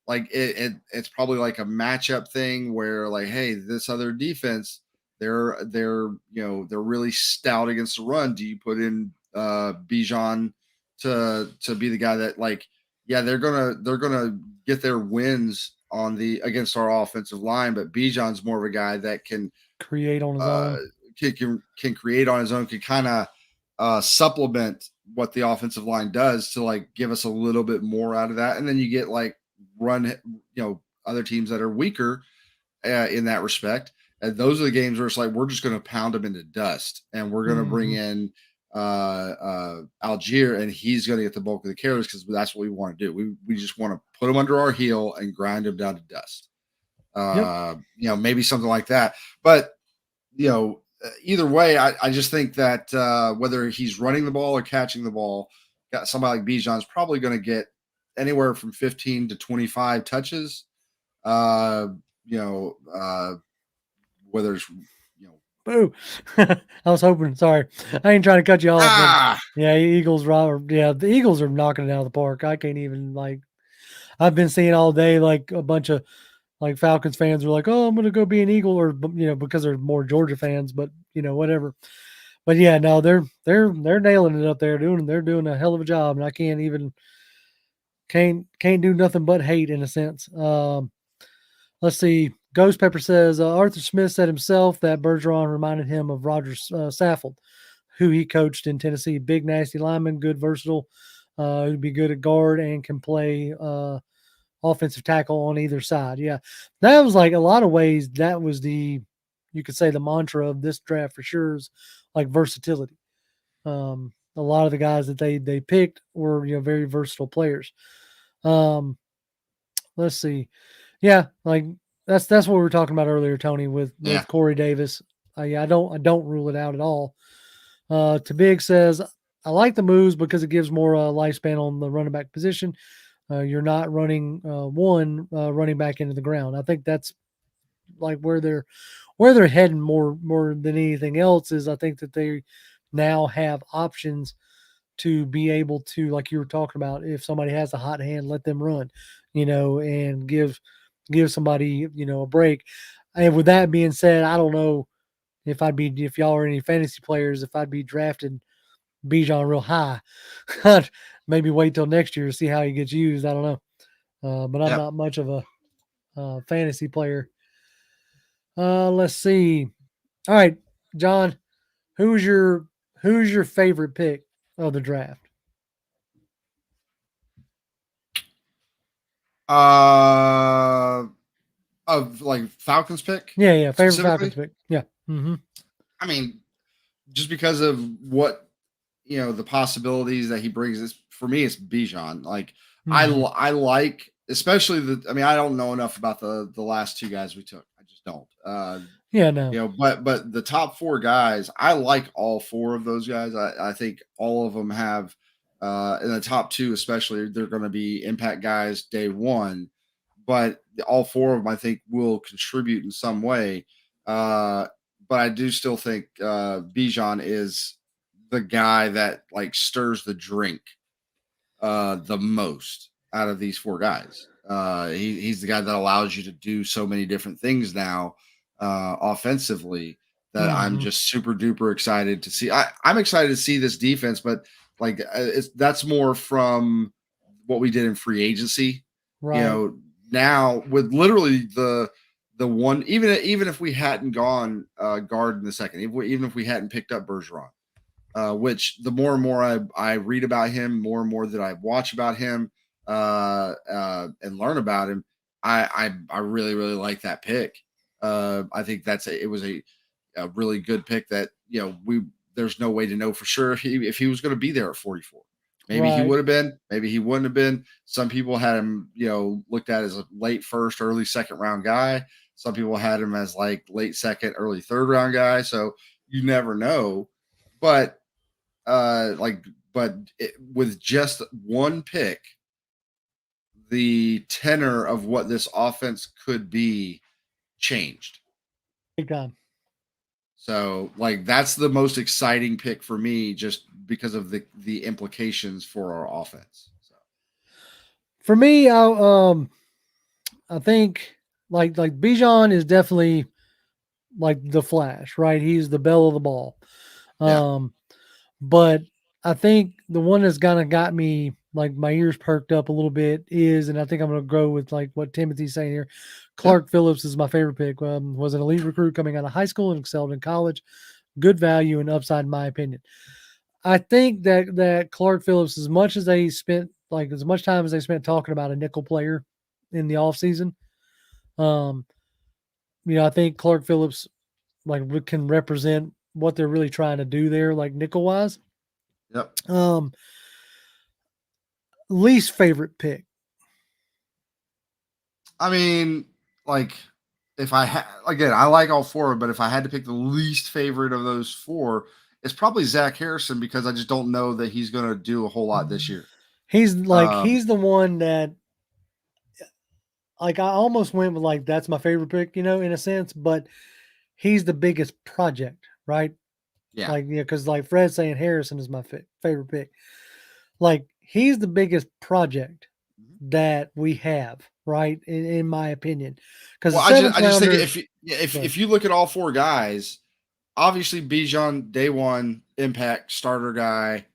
like it's probably like a matchup thing where like, hey, this other defense, they're really stout against the run. Do you put in Bijan to be the guy that like, yeah, they're gonna get their wins on the against our offensive line, but Bijan's more of a guy that Create on his uh, own. can create on his own, can kind of supplement what the offensive line does to like give us a little bit more out of that, and then you get like run, other teams that are weaker in that respect. And those are the games where it's like we're just going to pound them into dust, and we're going to bring Hmm. in Algier, and he's going to get the bulk of the carries because that's what we want to do. We just want to put him under our heel and grind him down to dust. Yep. Maybe something like that. But either way, I just think that whether he's running the ball or catching the ball, got somebody like Bijan's probably going to get anywhere from 15 to 25 touches. Uh, you know, whether it's Boo. I was hoping. Sorry, I ain't trying to cut you off, but ah yeah, Eagles. Yeah, the Eagles are knocking it out of the park. I can't even like. I've been seeing all day like a bunch of like Falcons fans are like, "Oh, I'm gonna go be an Eagle," or because they're more Georgia fans, but whatever. But yeah, no, they're nailing it up there, they're doing a hell of a job, and I can't even can't do nothing but hate in a sense. Let's see. Ghost Pepper says Arthur Smith said himself that Bergeron reminded him of Roger Saffold, who he coached in Tennessee. Big, nasty lineman, good, versatile, who'd be good at guard and can play offensive tackle on either side. Yeah, that was like a lot of ways. That was you could say the mantra of this draft for sure is like versatility. A lot of the guys that they picked were very versatile players. Um, let's see. Yeah, like that's what we were talking about earlier, Tony, yeah with Corey Davis. Yeah, I don't rule it out at all. To Big says I like the moves because it gives more lifespan on the running back position. You're not running one running back into the ground. I think that's like where they're heading more than anything else is I think that they now have options to be able to, like you were talking about, if somebody has a hot hand, let them run, and give somebody, a break. And with that being said, I don't know if y'all are any fantasy players, if I'd be drafting Bijan real high. I'd maybe wait till next year to see how he gets used. I don't know. But I'm yep not much of a fantasy player. Let's see. All right, John, who's your who's your favorite pick of the draft? uh of like Falcons pick Yeah, favorite Falcons specifically. pick. Yeah. Mm-hmm. I mean, just because of what the possibilities that he brings is for me it's Bijan. Like Mm-hmm. I like especially I mean I don't know enough about the last two guys we took. I just don't. Yeah, no. But the top four guys, I like all four of those guys. I think all of them have in the top two especially they're going to be impact guys day one, but all four of them I think will contribute in some way. Uh but I do still think Bijan is the guy that like stirs the drink the most out of these four guys. He's the guy that allows you to do so many different things now offensively that I'm Mhm. just super duper excited to see. I'm excited to see this defense, but like that's more from what we did in free agency. You Right. know, now with literally the one, even if we hadn't gone guard in the second, even if we hadn't picked up Bergeron, which the more and more I read about him, more and more that I watch about him and learn about him, I really really like that pick. I think it was a really good pick that we there's no way to know for sure if he was going to be there at 44. Maybe he Right. would have been, maybe he wouldn't have been. Some people had him, looked at as a late first, early second round guy. Some people had him as like late second, early third round guy. So you never know. But like with just one pick, the tenor of what this offense could be changed. Big time. So like that's the most exciting pick for me just because of the implications for our offense. So For me, I think like Bijan is definitely like the Flash, right? He's the belle of the ball. yeah. Um, but I think the one that's kind of got me like my ears perked up a little bit is, and I think I'm going to go with like what Timothy's saying here. Yeah. Clark Phillips is my favorite pick. Was an elite recruit coming out of high school and excelled in college. Good value and upside, in my opinion. I think that Clark Phillips, as much as they spent like as much time as they spent talking about a nickel player in the offseason, um, I think Clark Phillips like can represent what they're really trying to do there, like nickel wise. Yep. Um, least favorite pick. I mean, like if I had again, I like all four, but if I had to pick the least favorite of those four, it's probably Zach Harrison because I just don't know that he's going to do a whole lot this year. Um, He's the one that like I almost went with like that's my favorite pick, in a sense, but he's the biggest project, right? yeah. Like because like Fred's saying Harrison is my favorite pick. Like he's the biggest project Mhm. that we have, right? In my opinion, because the Well, seventh I just think rounder. if yeah, Go if you look at all four guys, obviously Bijan day one impact starter guy,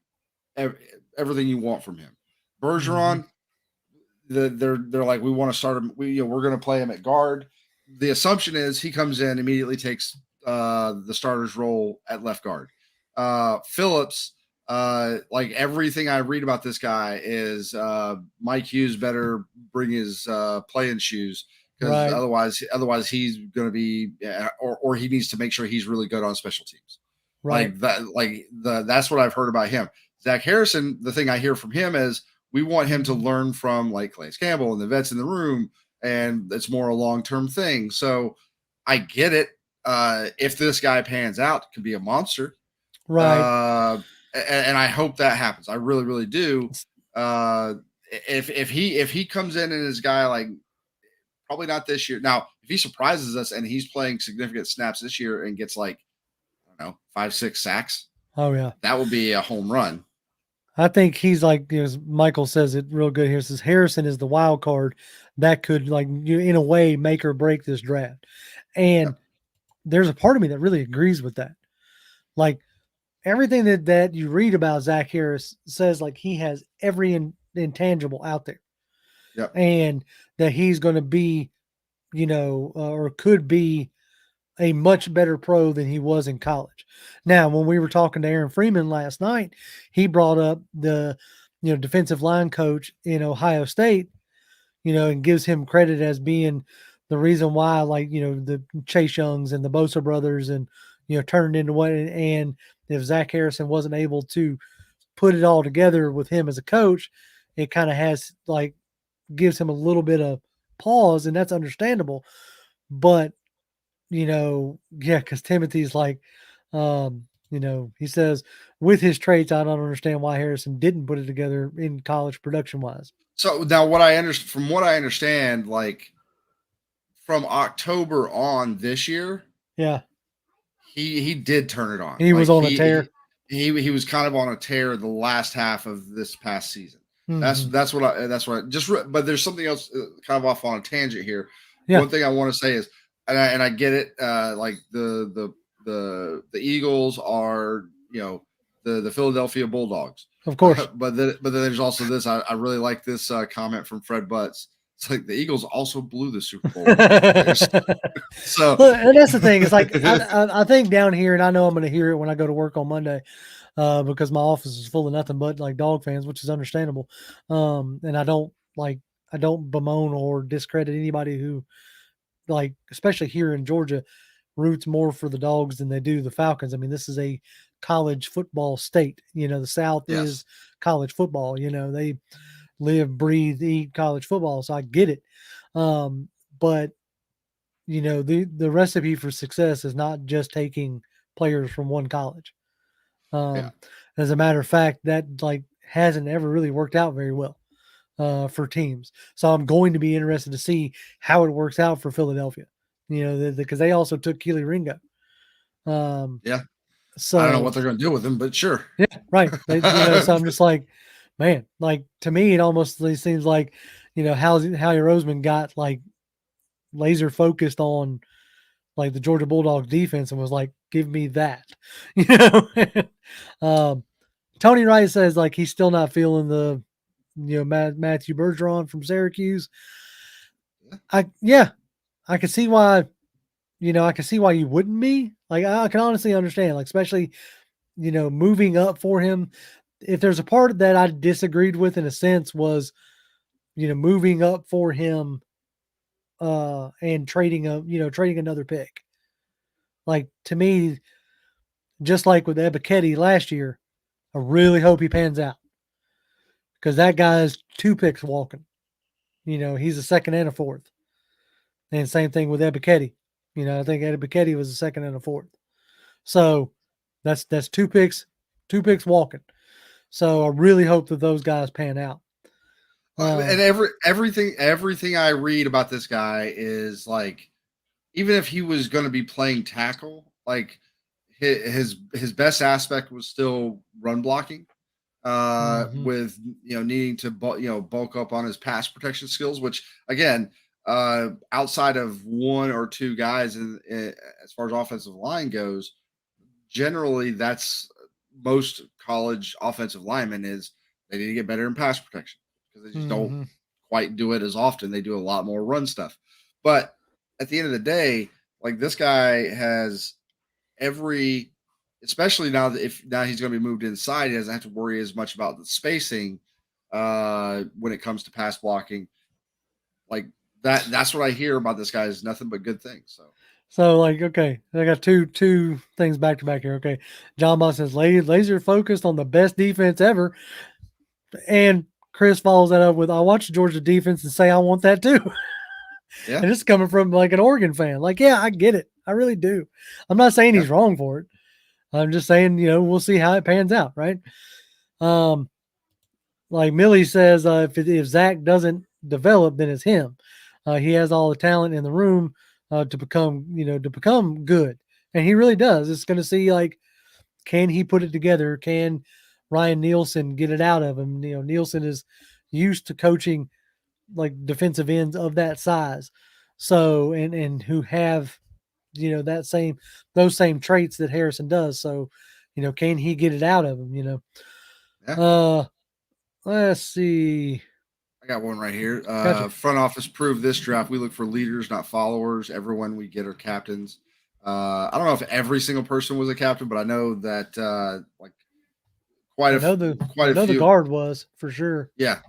ev- everything you want from him. Mhm. Bergeron, they're like we want to start him. We're going to play him at guard. The assumption is he comes in immediately takes the starter's role at left guard. Phillips, like everything I read about this guy is Mike Hughes better bring his playing shoes because Right, otherwise he's going to be or he needs to make sure he's really good on special teams. right, Like that, that's what I've heard about him. Zach Harrison, the thing I hear from him is we want him to learn from like Clarence Campbell and the vets in the room, and it's more a long term thing. So I get it. If this guy pans out, it could be a monster. right. Uh, and I hope that happens. I really, really do. Uh, if he comes in and is guy like probably not this year. Now, if he surprises us and he's playing significant snaps this year and gets like I don't know 5-6 sacks, Oh yeah. that would be a home run. I think he's like, Michael says it real good here. Says Harrison is the wild card that could, like, in a way, make or break this draft. And Yep. there's a part of me that really agrees with that. Like everything that you read about Zach Harris says, like he has every intangible out there, Yep. and that he's going to be, or could be a much better pro than he was in college. Now, when we were talking to Aaron Freeman last night, he brought up the defensive line coach in Ohio State, and gives him credit as being the reason why, like, the Chase Youngs and the Bosa brothers and turned into what, and if Zach Harrison wasn't able to put it all together with him as a coach, it kind of has like gives him a little bit of pause, and that's understandable. But yeah, because Timothy's like, he says, with his traits, I don't understand why Harrison didn't put it together in college production wise. So now what I understand from what I understand, like from October on this year, Yeah, he did turn it on. he was Like on a tear. he was kind of on a tear the last half of this past season. Mm-hmm. But there's something else kind of off on a tangent here. Yeah. One thing I want to say is, and I get it, like the Eagles are, the Philadelphia Bulldogs. Of course. But then there's also this. I really like this comment from Fred Butts. It's like the Eagles also blew the Super Bowl with their players. So and that's the thing. It's like I think down here, and I know I'm going to hear it when I go to work on Monday, because my office is full of nothing but like dog fans, which is understandable. And I don't bemoan or discredit anybody who, like, especially here in Georgia, roots more for the Dogs than they do the Falcons. I mean, this is a college football state. The South yes, is college football. They live, breathe, eat college football. So I get it. But the recipe for success is not just taking players from one college. yeah, As a matter of fact, that hasn't ever really worked out very well for teams. So I'm going to be interested to see how it works out for Philadelphia. Because they also took Keely Ringo. yeah. I don't know what So they're going to do with him, but sure. yeah, right. So I'm just like, man, like to me, it almost seems like, Howie Roseman got like laser focused on like the Georgia Bulldogs defense and was like, give me that, Tony Wright says like he's still not feeling the, Matthew Bergeron from Syracuse. I can see why, you wouldn't be like, I can honestly understand, like, especially, moving up for him. If there's a part that I disagreed with in a sense was, moving up for him, and trading another pick. Like to me, just like with Ebiketie last year, I really hope he pans out because that guy's 2 picks walking. He's a second and a fourth. And same thing with Ebiketie. I think Ebiketie was a second and a fourth. So that's 2 picks, 2 picks walking. So I really hope that those guys pan out. And everything I read about this guy is like, even if he was going to be playing tackle, like his best aspect was still run blocking, with needing to bulk up on his pass protection skills, which again, outside of 1 or 2 guys as far as offensive line goes, generally that's most college offensive linemen is they need to get better in pass protection because they just don't quite do it as often. They do a lot more run stuff. But at the end of the day, like this guy has every, especially now that now he's going to be moved inside, he doesn't have to worry as much about the spacing when it comes to pass blocking. Like that's what I hear about this guy is nothing but good things. So like, okay, I got two things back to back here. Okay, John Boss says laser focused on the best defense ever, and Chris follows that up with, I watch Georgia defense and say I want that too. Yeah, and it's coming from like an Oregon fan. Like, yeah, I get it, I really do. I'm not saying he's wrong for it. I'm just saying, we'll see how it pans out, right? Like Millie says, if Zach doesn't develop, then it's him. He has all the talent in the room to become good, and he really does. It's going to see like, can he put it together? Can Ryan Nielsen get it out of him? Nielsen is used to coaching like defensive ends of that size, so and who have those same traits that Harrison does. So, can he get it out of him? Yeah. Let's see. I got one right here. Gotcha. Front office proved this draft. We look for leaders, not followers. Everyone we get are captains. I don't know if every single person was a captain, but I know that like quite a the few. guard was for sure. Yeah,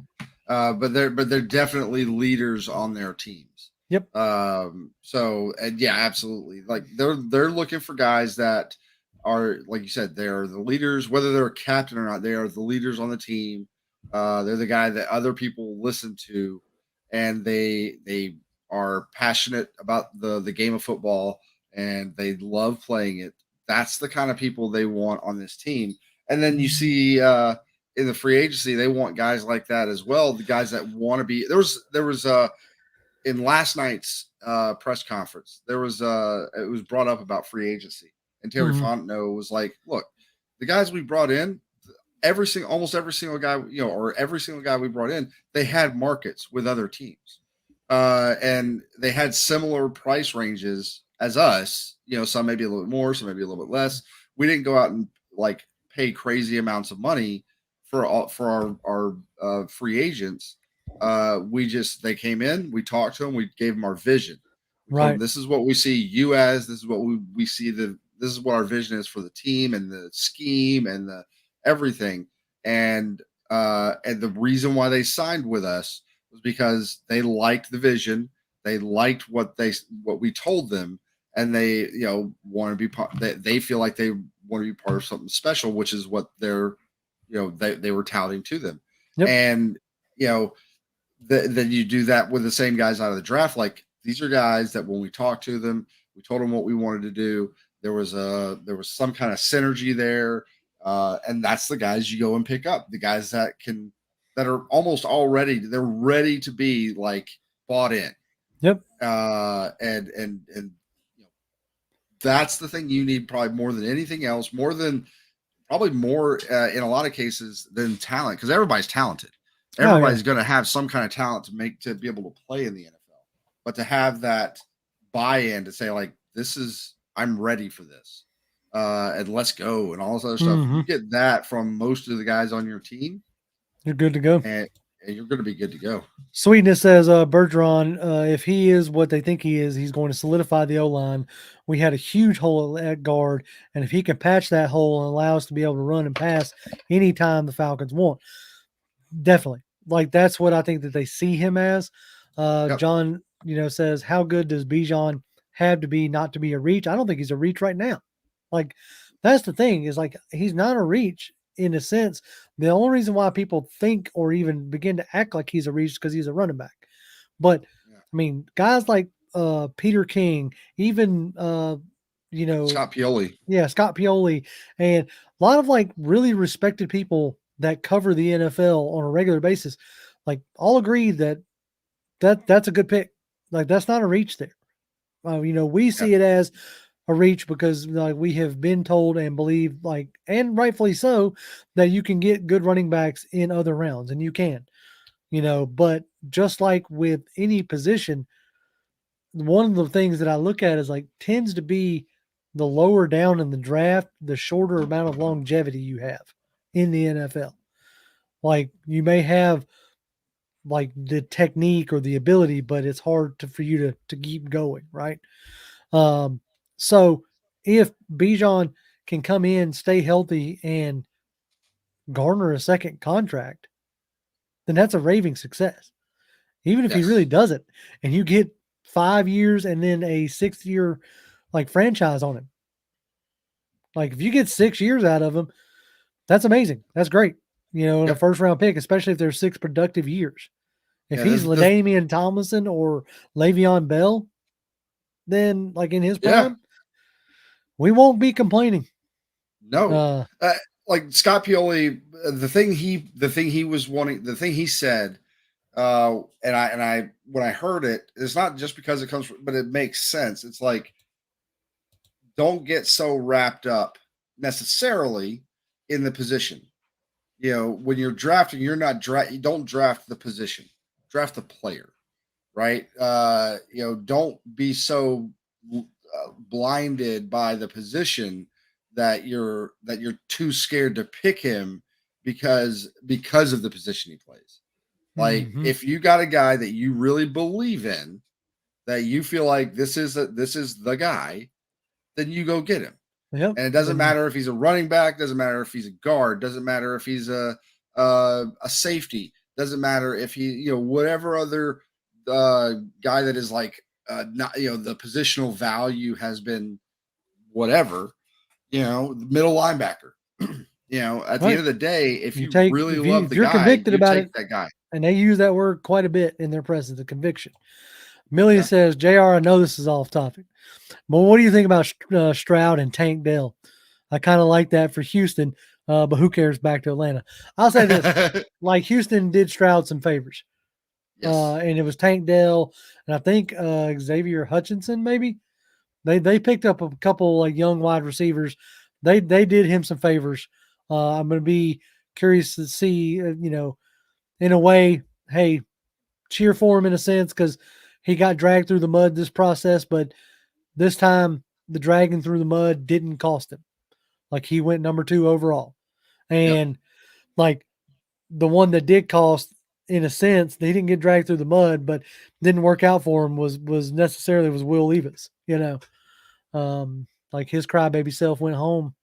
but they're definitely leaders on their teams. Yep. So and yeah, absolutely. Like they're looking for guys that are, like you said, they are the leaders, whether they're a captain or not. They are the leaders on the team. They're the guy that other people listen to, and they are passionate about the game of football, and they love playing it. That's the kind of people they want on this team. And then you see in the free agency, they want guys like that as well. The guys that want to be there was in last night's press conference, it was brought up about free agency, and Terry Fontenot was like, "Look, the guys we brought in, almost every single guy, or every single guy we brought in, they had markets with other teams, and they had similar price ranges as us. Some maybe a little bit more, some maybe a little bit less. We didn't go out and like pay crazy amounts of money for our free agents. They came in, we talked to them, we gave them our vision. We told them, Right. this is what we see you as. This is what we see this is what our vision is for the team and the scheme and the everything. And the reason why they signed with us was because they liked the vision, they liked what we told them, and they want to be part. They feel like they want to be part of something special, which is what they were touting to them. Yep. And then you do that with the same guys out of the draft. Like, these are guys that when we talked to them, we told them what we wanted to do. There was some kind of synergy there, and that's the guys you go and pick up. The guys that are almost already, they're ready to be like bought in. Yep. And that's the thing you need probably more than anything else, more in a lot of cases than talent, because everybody's talented. Everybody's going to have some kind of talent to be able to play in the NFL, but to have that buy-in to say like, I'm ready for this, and let's go, and all this other stuff. You get that from most of the guys on your team, you're good to go. And you're going to be good to go. Sweetness says, Bergeron, if he is what they think he is, he's going to solidify the O-line. We had a huge hole at guard, and if he can patch that hole and allow us to be able to run and pass anytime the Falcons want, definitely. Like, that's what I think that they see him as. John, says, how good does Bijan have to be not to be a reach? I don't think he's a reach right now. Like, that's the thing, is like, he's not a reach in a sense. The only reason why people think or even begin to act like he's a reach is because he's a running back. But I mean, guys like Peter King, even Scott Pioli. Yeah, Scott Pioli, and a lot of like really respected people that cover the NFL on a regular basis, like, all agree that's a good pick. Like, that's not a reach there. We see it as a reach because like we have been told and believe, like, and rightfully so, that you can get good running backs in other rounds, and you can, but just like with any position, one of the things that I look at is like tends to be the lower down in the draft, the shorter amount of longevity you have in the NFL. Like, you may have like the technique or the ability, but it's hard for you to keep going, right? So if Bijan can come in, stay healthy, and garner a second contract, then that's a raving success. Even if he really does it, and you get 5 years and then a 6th year like franchise on him. Like, if you get 6 years out of him, that's amazing. That's great. In a first round pick, especially if there's 6 productive years. If he's LaDainian Tomlinson or Le'Veon Bell, then like in his prime, we won't be complaining. No, like Scott Pioli, the thing he was wanting, the thing he said, and I when I heard it, it's not just because it comes from, but it makes sense. It's like, don't get so wrapped up necessarily in the position. When you're drafting, you don't draft the position, draft the player, right? Don't be so blinded by the position that you're too scared to pick him because of the position he plays. Like, if you got a guy that you really believe in, that you feel like this is the guy, then you go get him. Yep. And it doesn't matter if he's a running back, doesn't matter if he's a guard, doesn't matter if he's a safety, doesn't matter if he, whatever other guy that is like not, the positional value has been whatever, middle linebacker. At the end of the day, if you really love the guy, convicted about it, that guy. And they use that word quite a bit in their presence, the conviction. Millie says, JR, I know this is off topic, but what do you think about Stroud and Tank Dell? I kind of like that for Houston, but who cares? Back to Atlanta. I'll say this, like, Houston did Stroud some favors. And it was Tank Dell, and I think Xavier Hutchinson, maybe. They picked up a couple like young wide receivers they did him some favors. I'm going to be curious to see, in a way, hey, cheer for him in a sense because he got dragged through the mud this process, but this time the dragging through the mud didn't cost him. Like he went number 2 overall, Yep. and like the one that did cost, in a sense, he didn't get dragged through the mud, but didn't work out for him was Will Levis. Like his crybaby self went home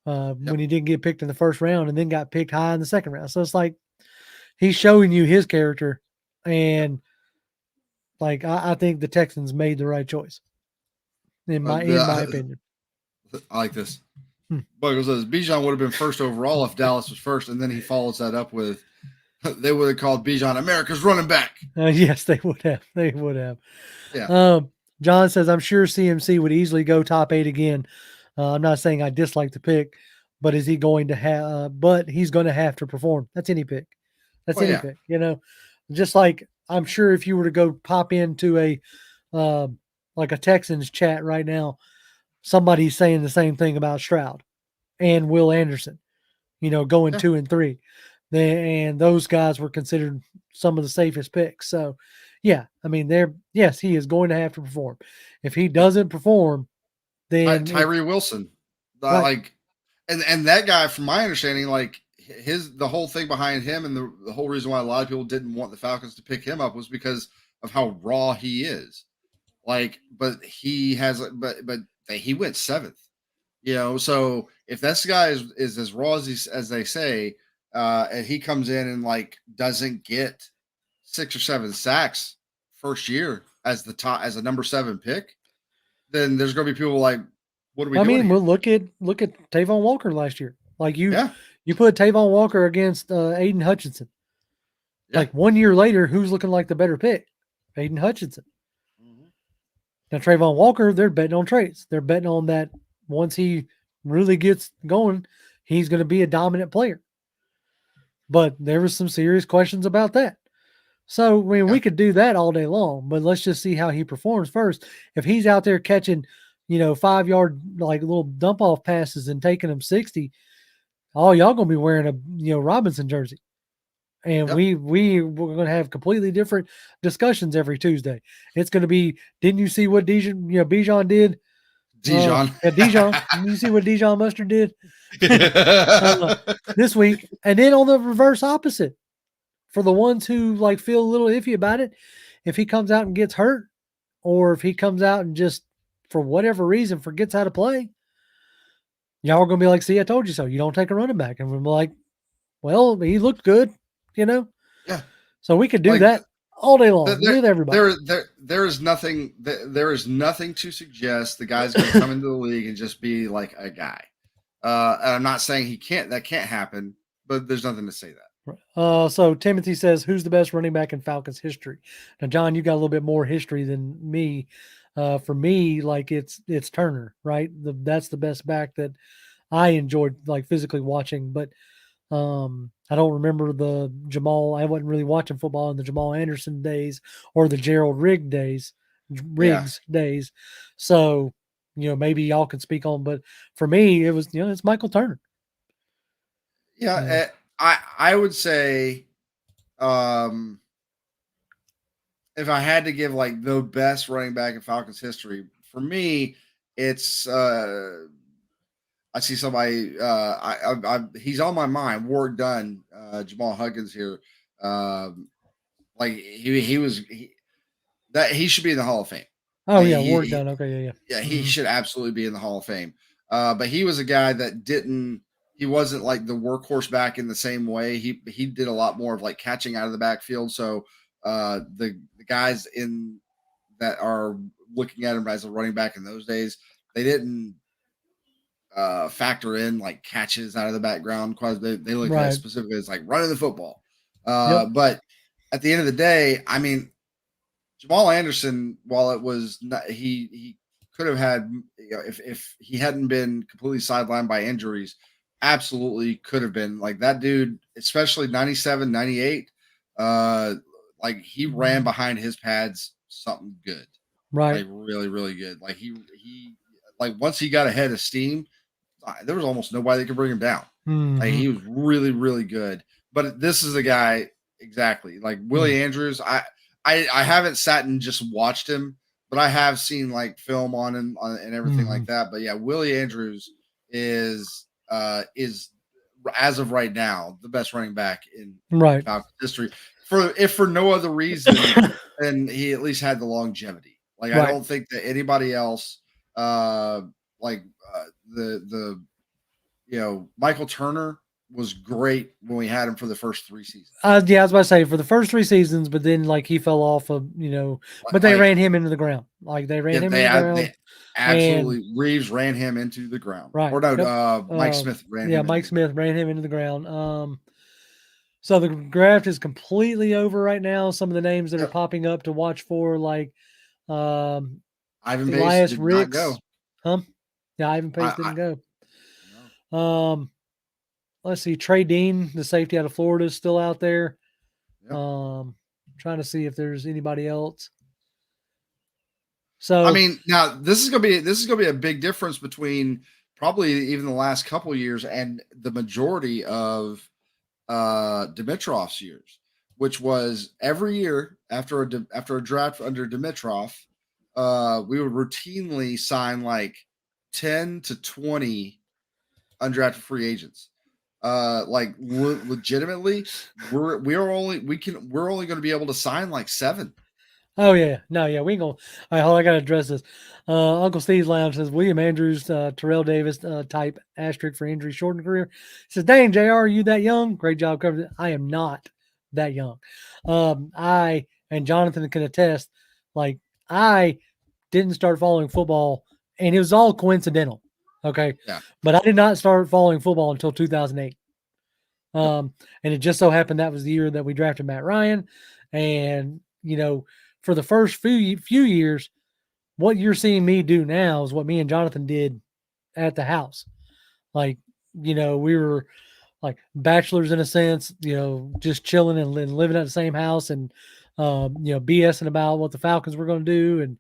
when Yep. he didn't get picked in the first round and then got picked high in the second round. So it's like he's showing you his character, Yep. and like I think the Texans made the right choice in my opinion. I like this. Hmm. Buckle says Bijan would have been first overall if Dallas was first, and then he follows that up with they would have called Bijan America's running back. Yes, they would have. They would have. Yeah. John says, I'm sure CMC would easily go top 8 again. I'm not saying I dislike the pick, but is he going to have? But he's going to have to perform. That's any pick. That's any pick. Just like I'm sure if you were to go pop into a like a Texans chat right now, somebody's saying the same thing about Stroud and Will Anderson. Going 2 and 3. And those guys were considered some of the safest picks. So, yeah, I mean, yes, he is going to have to perform. If he doesn't perform, then Tyree Wilson, right. like, and that guy, from my understanding, like the whole thing behind him, and the whole reason why a lot of people didn't want the Falcons to pick him up was because of how raw he is. Like, but he has, but he went 7th. So if this guy is as raw as they say, and he comes in and like doesn't get 6 or 7 sacks first year as a number 7 pick, then there's going to be people like, what are we doing here? We'll look at Tavon Walker last year. Like you put Tavon Walker against Aiden Hutchinson. Yeah. Like 1 year later, who's looking like the better pick? Aiden Hutchinson. Mm-hmm. Now Trayvon Walker, they're betting on trades. They're betting on that once he really gets going, he's going to be a dominant player. But there was some serious questions about that. So, we could do that all day long, but let's just see how he performs first. If he's out there catching, 5-yard, like little dump off passes and taking them 60, all y'all going to be wearing a, Robinson jersey. And we're going to have completely different discussions every Tuesday. It's going to be, didn't you see what Bijan did? Dijon. Dijon. You see what Dijon Mustard did this week? And then on the reverse opposite, for the ones who like feel a little iffy about it, if he comes out and gets hurt, or if he comes out and just for whatever reason forgets how to play, y'all are going to be like, see, I told you so. You don't take a running back. And we're like, well, he looked good, Yeah. So we could do that all day long with everybody. There is nothing to suggest the guy's going to come into the league and just be like a guy. And I'm not saying that can't happen, but there's nothing to say that. So Timothy says, who's the best running back in Falcons history? Now, John, you got a little bit more history than me. For me, like it's Turner, right? That's the best back that I enjoyed like physically watching, but I don't remember the Jamal. I wasn't really watching football in the Jamal Anderson days or the Gerald Riggs days. So, maybe y'all can speak on, but for me, it was, it's Michael Turner. Yeah. I would say, if I had to give like the best running back in Falcons history, for me, it's I see somebody. He's on my mind. Ward Dunn, Jamal Huggins here. Like he should be in the Hall of Fame. Oh yeah, Ward Dunn. Okay, yeah. Yeah, he should absolutely be in the Hall of Fame. But he was a guy that didn't. He wasn't like the workhorse back in the same way. He did a lot more of like catching out of the backfield. So the guys in that are looking at him as a running back in those days, they didn't factor in like catches out of the background. Quite they look at it specifically as like running the football. But at the end of the day, I mean, Jamal Anderson, while it was not, he could have had, if he hadn't been completely sidelined by injuries, absolutely could have been like that dude, especially 97, 98. Like he ran behind his pads something good, right? Like really, really good. Like he like once he got ahead of steam, there was almost nobody that could bring him down. Like Mm-hmm. he was really, really good. But this is the guy exactly like Willie Andrews. I haven't sat and just watched him, but I have seen like film on him and everything like that. But yeah, Willie Andrews is as of right now the best running back in Right. Falcons history. For no other reason than he at least had the longevity. Like I Right. don't think that anybody else, like the Michael Turner was great when we had him for the first 3 seasons. Yeah, I was about to say for the first 3 seasons, but then like he fell off of, but they ran him into the ground. Like they ran him into the ground. They absolutely Reeves ran him into the ground. Right. Or no, Yep. Mike Smith ran him. Mike Smith ran him into the ground. So the draft is completely over right now. Some of the names that are popping up to watch for, like Ivan Elias Pace did Ricks. not go. Yeah, Ivan Pace didn't go. No. Let's see. Trey Dean, the safety out of Florida, is still out there. Yep. Trying to see if there's anybody else. So I mean, now this is gonna be a big difference between probably even the last couple of years and the majority of Dimitrov's years, which was every year after a draft under Dimitrov, we would routinely sign like 10 to 20 undrafted free agents. Legitimately, we're only going to be able to sign like 7. Oh yeah, no, yeah, we ain't gonna. All right, hold on, I gotta address this. Uncle Steve's Lounge says William Andrews, Terrell Davis type asterisk for injury shortened career. He says, "Dang, Jr., are you that young? Great job covering it. I am not that young. I and Jonathan can attest. Like I didn't start following football, and it was all coincidental. Okay, yeah, but I did not start following football until 2008. And it just so happened that was the year that we drafted Matt Ryan, and for the first few years, what you're seeing me do now is what me and Jonathan did at the house. Like, we were like bachelors in a sense, just chilling and living at the same house and, BSing about what the Falcons were going to do and,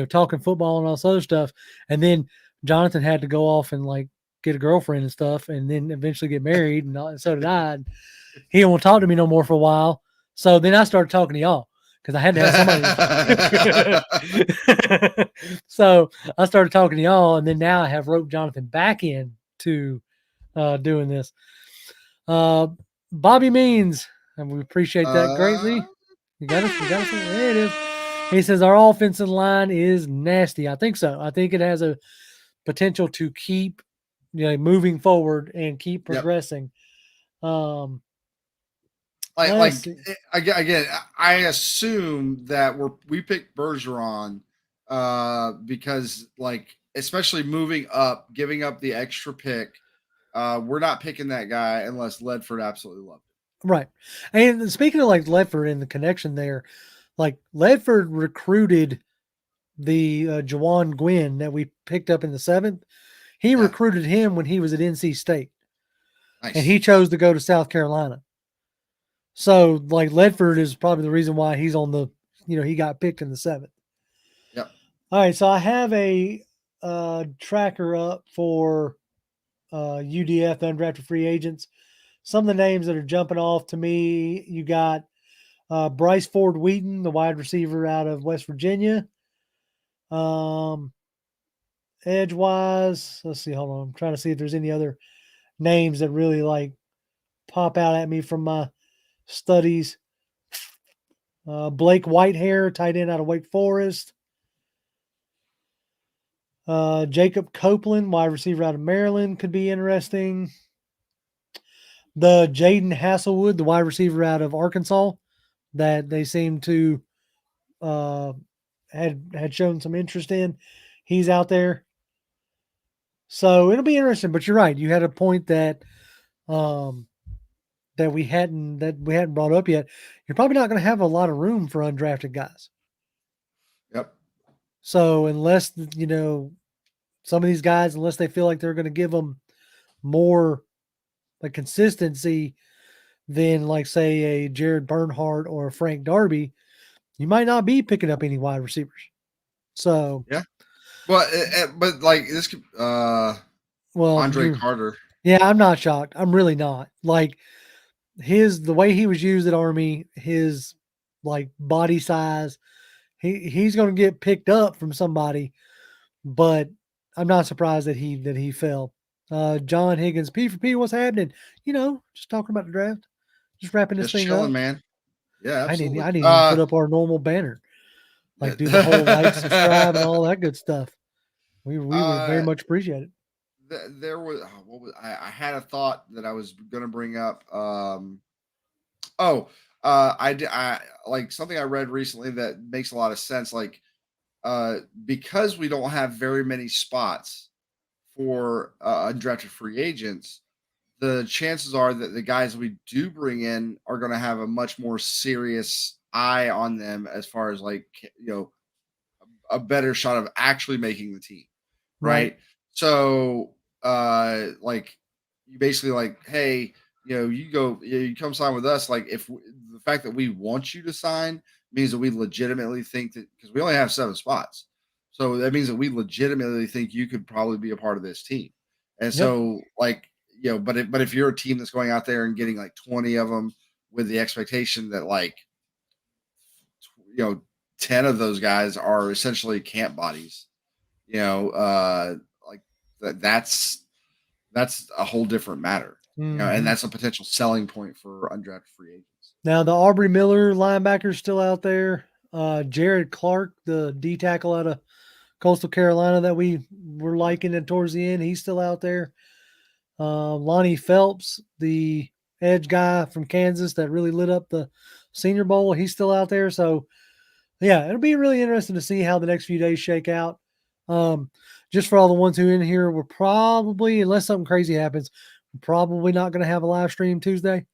talking football and all this other stuff. And then Jonathan had to go off and like get a girlfriend and stuff and then eventually get married. And so did I. And he didn't want to talk to me no more for a while. So then I started talking to y'all because I had to have somebody. So I started talking to y'all, and then now I have roped Jonathan back in to doing this. Bobby Means, and we appreciate that greatly. You got us. There it is. He says our offensive line is nasty. I think so. I think it has a potential to keep, moving forward and keep progressing. Yep. Again, I assume that we picked Bergeron because especially moving up, giving up the extra pick, we're not picking that guy unless Ledford absolutely loved it. Right. And speaking of like Ledford and the connection there, like Ledford recruited the Jawan Gwynn that we picked up in the 7th. He recruited him when he was at NC State. Nice. And he chose to go to South Carolina. So, like, Ledford is probably the reason why he's on the, he got picked in the 7th. Yep. All right, so I have a tracker up for UDF, the undrafted free agents. Some of the names that are jumping off to me, you got Bryce Ford Wheaton, the wide receiver out of West Virginia. Edgewise, let's see, hold on. I'm trying to see if there's any other names that really like pop out at me from my studies. Blake Whitehair, tight end out of Wake Forest. Jacob Copeland, wide receiver out of Maryland, could be interesting. The Jaden Hasselwood, the wide receiver out of Arkansas, that they seem to had shown some interest in. He's out there. So it'll be interesting, but you're right. You had a point that that we hadn't brought up yet. You're probably not going to have a lot of room for undrafted guys. Yep. So unless some of these guys, unless they feel like they're going to give them more like consistency than like say a Jared Bernhardt or a Frank Darby, you might not be picking up any wide receivers. So yeah. Well, but like this, Well, Andre Carter. yeah, I'm not shocked. I'm really not. Like the way he was used at Army, his like body size, he's going to get picked up from somebody, but I'm not surprised that he fell. John Higgins, P for P, what's happening? Just talking about the draft, just wrapping this Just thing chilling, up. man. Yeah, absolutely. I didn't even put up our normal banner, like do the whole like, subscribe, and all that good stuff. We would very much appreciate it. There was what was I had a thought that I was going to bring up. Oh, I like something I read recently that makes a lot of sense. Like, because we don't have very many spots for undrafted free agents, the chances are that the guys we do bring in are going to have a much more serious eye on them as far as like a better shot of actually making the team, Right. right? So, like you basically like, hey, you come sign with us. Like, the fact that we want you to sign means that we legitimately think that because we only have 7 spots, so that means that we legitimately think you could probably be a part of this team. And Yep. so, like, but if you're a team that's going out there and getting like 20 of them with the expectation that like, you know, 10 of those guys are essentially camp bodies, like that's a whole different matter, and Mm-hmm. that's a potential selling point for undrafted free agents. Now the Aubrey Miller linebacker is still out there. Jared Clark, the D tackle out of Coastal Carolina that we were liking it towards the end, he's still out there. Lonnie Phelps, the edge guy from Kansas that really lit up the Senior Bowl, he's still out there. So yeah, it'll be really interesting to see how the next few days shake out. Just for all the ones who are in here, we're probably, unless something crazy happens, we're probably not going to have a live stream Tuesday.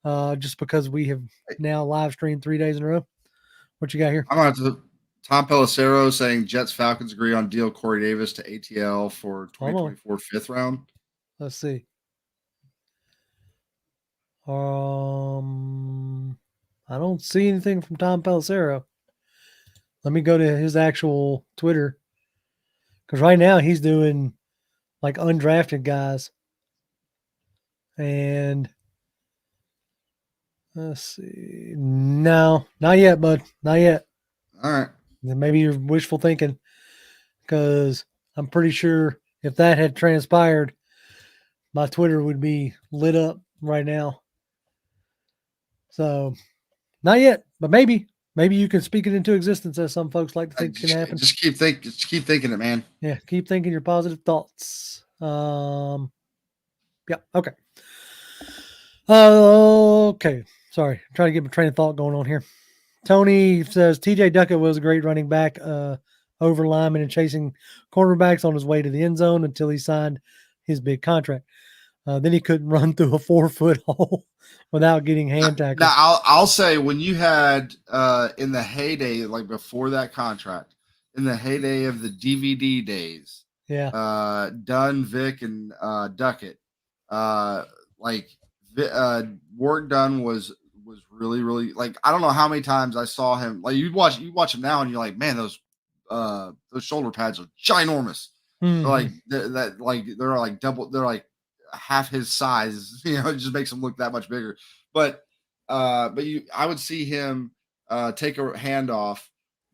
Just because we have now live streamed 3 days in a row. What you got here? I'm going to Tom Pelissero saying Jets Falcons agree on deal Corey Davis to ATL for 2024 fifth round. Let's see. I don't see anything from Tom Pelissero. Let me go to his actual Twitter, because right now he's doing like undrafted guys. And let's see. No, not yet, bud. Not yet. All right. Maybe you're wishful thinking, because I'm pretty sure if that had transpired, my Twitter would be lit up right now. So, not yet, but maybe you can speak it into existence, as some folks like to think can happen. Just keep thinking it, man. Yeah, keep thinking your positive thoughts. Yeah, okay. Okay, sorry, I'm trying to get my train of thought going on here. Tony says TJ Duckett was a great running back, over linemen and chasing cornerbacks on his way to the end zone until he signed his big contract. Then he couldn't run through a 4-foot hole without getting hand tackled. Now I'll say, when you had in the heyday, like before that contract, in the heyday of the DVD days, yeah, Dunn, Vick, and Duckett, like Warwick Dunn was really, really, like, I don't know how many times I saw him. Like, you watch him now and you're like, man, those shoulder pads are ginormous. mm-hmm. They're like double, they're like half his size. It just makes him look that much bigger. But I would see him take a handoff,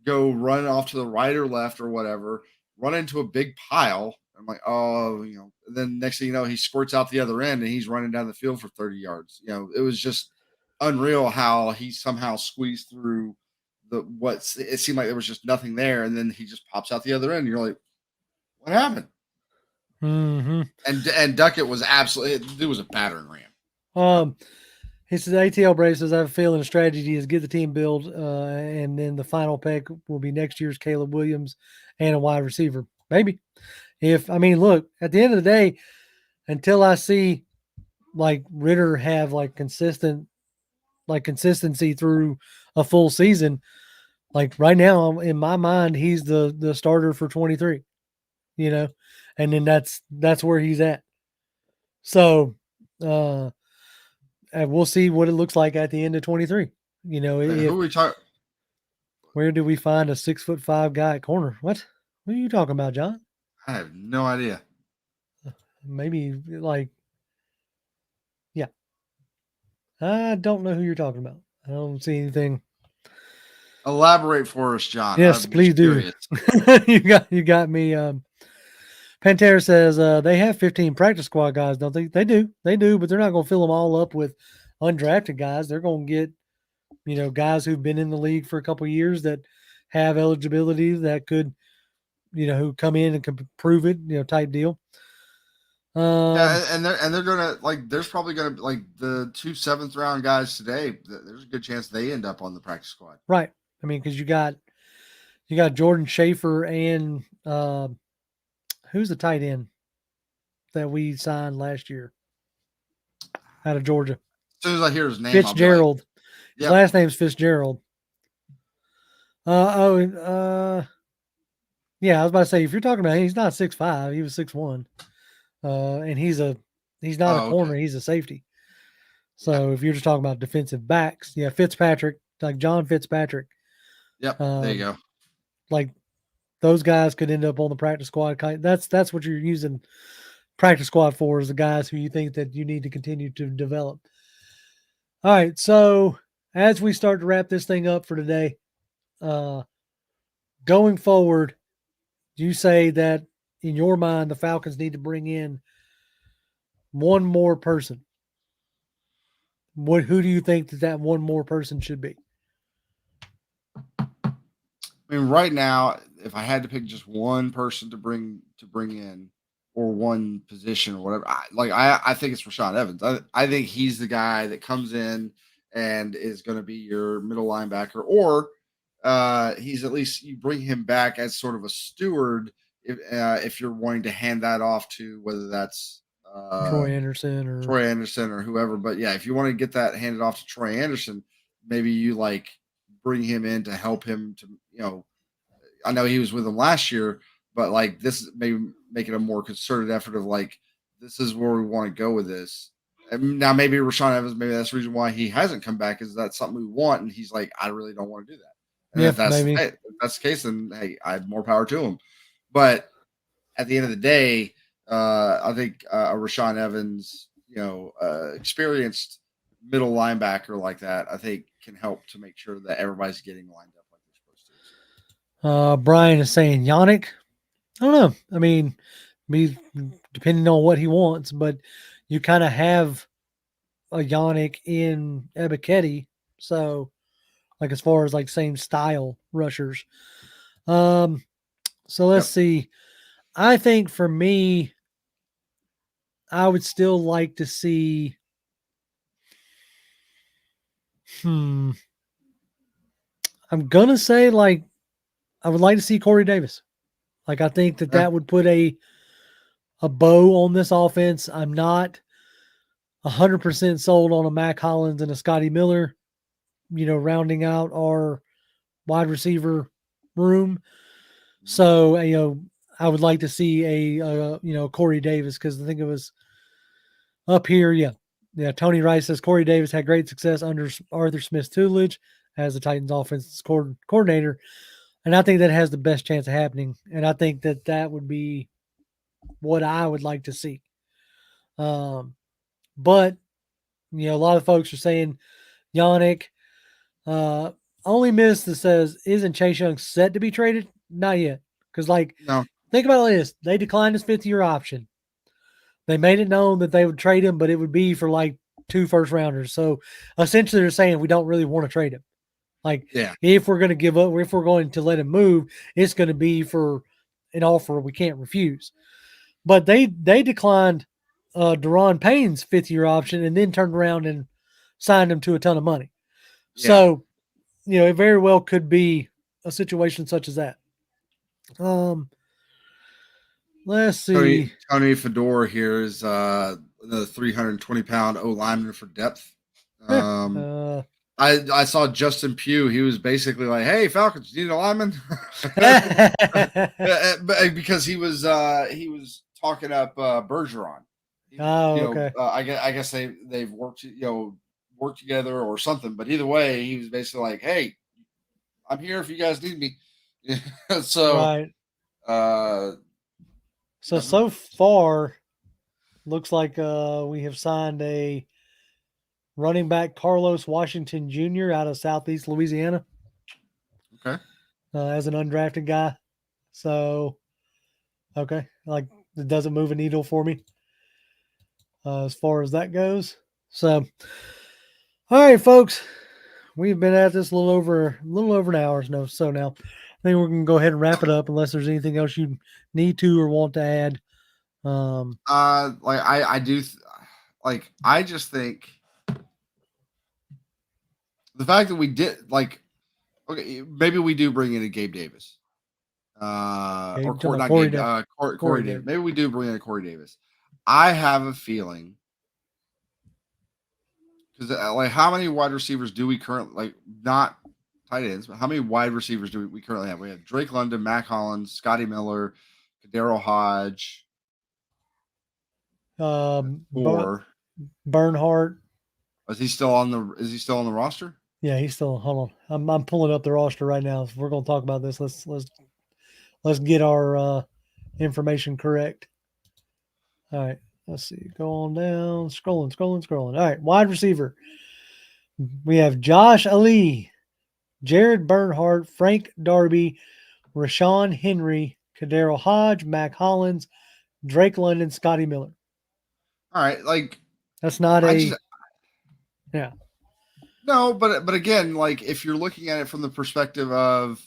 go run off to the right or left or whatever, run into a big pile. I'm like, oh, then next thing you know, he squirts out the other end and he's running down the field for 30 yards. It was just unreal how he somehow squeezed through it seemed like there was just nothing there. And then he just pops out the other end. And you're like, what happened? Mm-hmm. And Duckett was absolutely, it was a battering ram. He says ATL Brave says, I have a feeling the strategy is get the team build, and then the final pick will be next year's Caleb Williams and a wide receiver. Maybe. Look, at the end of the day, until I see like Ritter have like consistency through a full season, like right now in my mind, he's the starter for 23, and then that's where he's at. So, and we'll see what it looks like at the end of 23. Who are we talking? Where do we find a 6'5" guy at corner? What are you talking about, John? I have no idea. maybe like, yeah. I don't know who you're talking about. I don't see anything. Elaborate for us, John. Yes, I'm please just do. curious. you got me. Pantera says they have 15 practice squad guys, don't they? They do, but they're not going to fill them all up with undrafted guys. They're going to get guys who've been in the league for a couple of years that have eligibility that could who come in and can prove it, type deal. Yeah, and they're gonna like. There's probably gonna be like the 2 7th round guys today. There's a good chance they end up on the practice squad. Right. I mean, because you got Jordan Schaefer and who's the tight end that we signed last year out of Georgia? As soon as I hear his name, Fitzgerald. I'll be like, His yep. last name's Fitzgerald. Yeah, I was about to say, if you're talking about him, he's not 6'5", he was 6'1", and he's not a corner, Okay. he's a safety. So if you're just talking about defensive backs, yeah, Fitzpatrick, like John Fitzpatrick. Yep. There you go. Like those guys could end up on the practice squad. That's what you're using practice squad for, is the guys who you think that you need to continue to develop. All right, so as we start to wrap this thing up for today, going forward, you say that in your mind the Falcons need to bring in one more person. Who do you think that one more person should be? I mean, right now, if I had to pick just one person to bring in, or one position or whatever, I think it's Rashaan Evans. I think he's the guy that comes in and is going to be your middle linebacker, or he's at least, you bring him back as sort of a steward if you're wanting to hand that off to, whether that's Troy Anderson or whoever. But yeah, if you want to get that handed off to Troy Anderson, maybe you like bring him in to help him to, I know he was with them last year, but like this maybe make it a more concerted effort of like, this is where we want to go with this. And now maybe Rashaan Evans, maybe that's the reason why he hasn't come back, is that something we want, and he's like, I really don't want to do that. And yeah, if that's maybe. if that's the case, then hey, I have more power to him. But at the end of the day, I think a Rashaan Evans, experienced middle linebacker like that, I think can help to make sure that everybody's getting lined up like they're supposed to. Brian is saying Yannick. I don't know. I mean, depending on what he wants, but you kind of have a Yannick in Ebiketie, so like as far as like same style rushers. So let's see. I think for me, I would still like to see. I'm gonna say like I would like to see Corey Davis. Like I think that would put a bow on this offense. I'm not 100% sold on a Mac Hollins and a Scotty Miller, rounding out our wide receiver room. So, I would like to see a Corey Davis, because I think it was up here. Yeah. Yeah. Tony Rice says Corey Davis had great success under Arthur Smith's tutelage as the Titans offensive coordinator. And I think that has the best chance of happening. And I think that would be what I would like to see. But, a lot of folks are saying Yannick. Only Miss that says, isn't Chase Young set to be traded? Not yet. Because, no. Think about this. They declined his 5th-year option. They made it known that they would trade him, but it would be for 2 first-rounders. So, essentially, they're saying we don't really want to trade him. If we're going to give up, or if we're going to let him move, it's going to be for an offer we can't refuse. But they declined Daron Payne's 5th-year option and then turned around and signed him to a ton of money. Yeah. So, it very well could be a situation such as that. Let's see. Tony Fedor here is the 320-pound O lineman for depth. I saw Justin Pugh. He was basically like, "Hey, Falcons, you need a lineman?" Because he was talking up Bergeron. Okay. I guess they've worked together or something. But either way, he was basically like, "Hey, I'm here if you guys need me." So, right. So far, looks like we have signed a running back, Carlos Washington Jr. out of Southeast Louisiana. Okay. As an undrafted guy. So, okay, like it doesn't move a needle for me as far as that goes. So, all right, folks, we've been at this a little over an hour. So now, I think we're gonna go ahead and wrap it up unless there's anything else you need to or want to add. Like I do, like I just think the fact that we did like, okay, maybe we do bring in a Gabe Davis, or not Corey, Gabe, Corey Davis. Davis. Maybe we do bring in a Corey Davis. I have a feeling because like how many wide receivers do we currently like not tight ends, but how many wide receivers do we currently have? We have Drake London, Mac Hollins, Scotty Miller, Kadero Hodge. Four. Bernhardt. Is he still on the roster? Yeah, he's still. Hold on, I'm pulling up the roster right now. If we're going to talk about this, let's get our information correct. All right, let's see. Go on down, scrolling. All right, wide receiver. We have Josh Ali, Jared Bernhardt, Frank Darby, Rashawn Henry, Kadero Hodge, Mac Hollins, Drake London, Scotty Miller. All right, like that's not yeah. No, but again, like if you're looking at it from the perspective of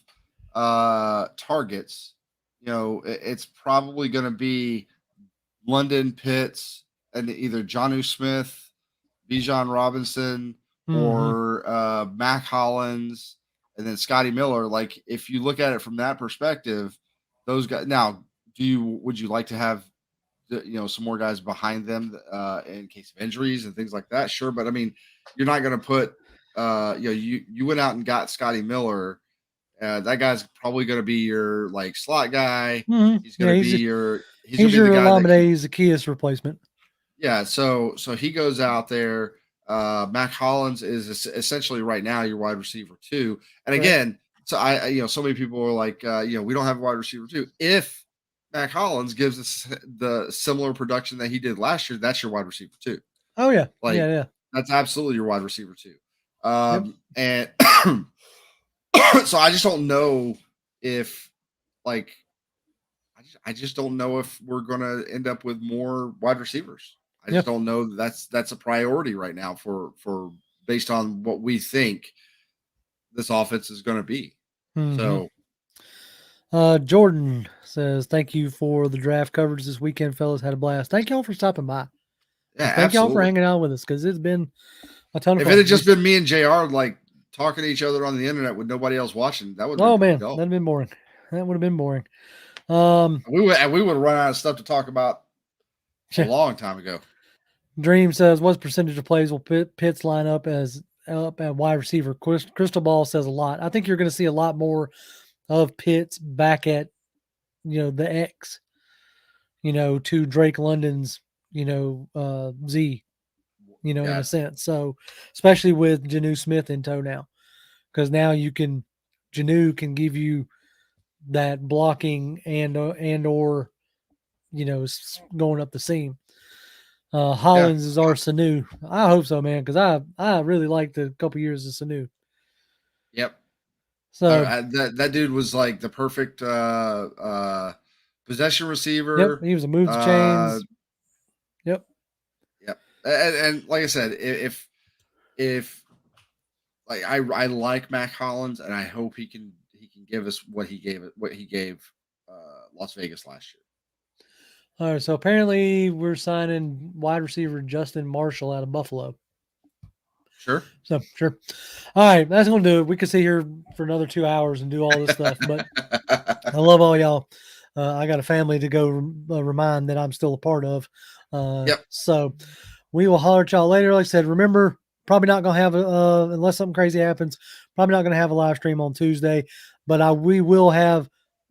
targets, it's probably going to be London, Pitts, and either Jonnu Smith, Bijan Robinson, or Mac Hollins, and then Scotty Miller. Like if you look at it from that perspective, those guys. Now, would you like to have some more guys behind them in case of injuries and things like that? Sure, but I mean, you're not going to put you went out and got Scotty Miller. That guy's probably going to be your like slot guy. Mm-hmm. He's going to be he's your Olamide Zacchaeus replacement. Yeah, so he goes out there. Mac Hollins is essentially right now your wide receiver 2. And again, so I so many people are like we don't have a wide receiver 2. If Mac Hollins gives us the similar production that he did last year, that's your wide receiver 2. Oh yeah, like yeah. That's absolutely your wide receiver 2. And so I just don't know if like I just don't know if we're going to end up with more wide receivers. I just don't know that's a priority right now for based on what we think this offense is going to be. So Jordan says, thank you for the draft coverage this weekend, fellas. Had a blast. Thank y'all for stopping by. Yeah, thank y'all for hanging out with us because it's been a ton of fun. If it had just been me and JR like talking to each other on the internet with nobody else watching, that would have been that'd have been boring. That would have been boring. We would have run out of stuff to talk about a long time ago. Dream says, what percentage of plays will Pitts line up at wide receiver? Crystal Ball says a lot. I think you're going to see a lot more of Pitts back at, the X, to Drake London's, Z, in a sense. So, especially with Jonnu Smith in tow now, because now Jonnu can give you that blocking and or, going up the seam. Hollins is our Sanu. I hope so, man, because I really liked the couple years of Sanu. Yep. So that dude was like the perfect possession receiver. Yep, he was a move the chains. Yep. And like I said, if like I like Mac Hollins, and I hope he can give us what he gave Las Vegas last year. All right, so apparently we're signing wide receiver Justin Marshall out of Buffalo. Sure. So sure. All right, that's gonna do it. We could sit here for another 2 hours and do all this stuff, but I love all y'all. I got a family to go remind that I'm still a part of. So we will holler at y'all later. Like I said, remember, probably not gonna have unless something crazy happens. Probably not gonna have a live stream on Tuesday, but we will have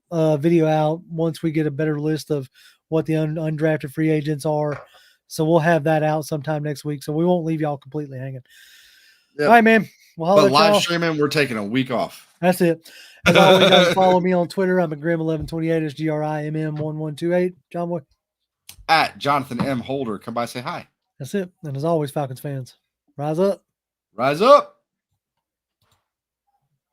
a video out once we get a better list of what the undrafted free agents are. So we'll have that out sometime next week. So we won't leave y'all completely hanging. Yep. All right, man. But live streaming, we're taking a week off. That's it. As always, guys, follow me on Twitter. I'm at Grim1128. It's GRIMM1128. John Boy. at Jonathan M. Holder. Come by, say hi. That's it. And as always, Falcons fans, rise up. Rise up.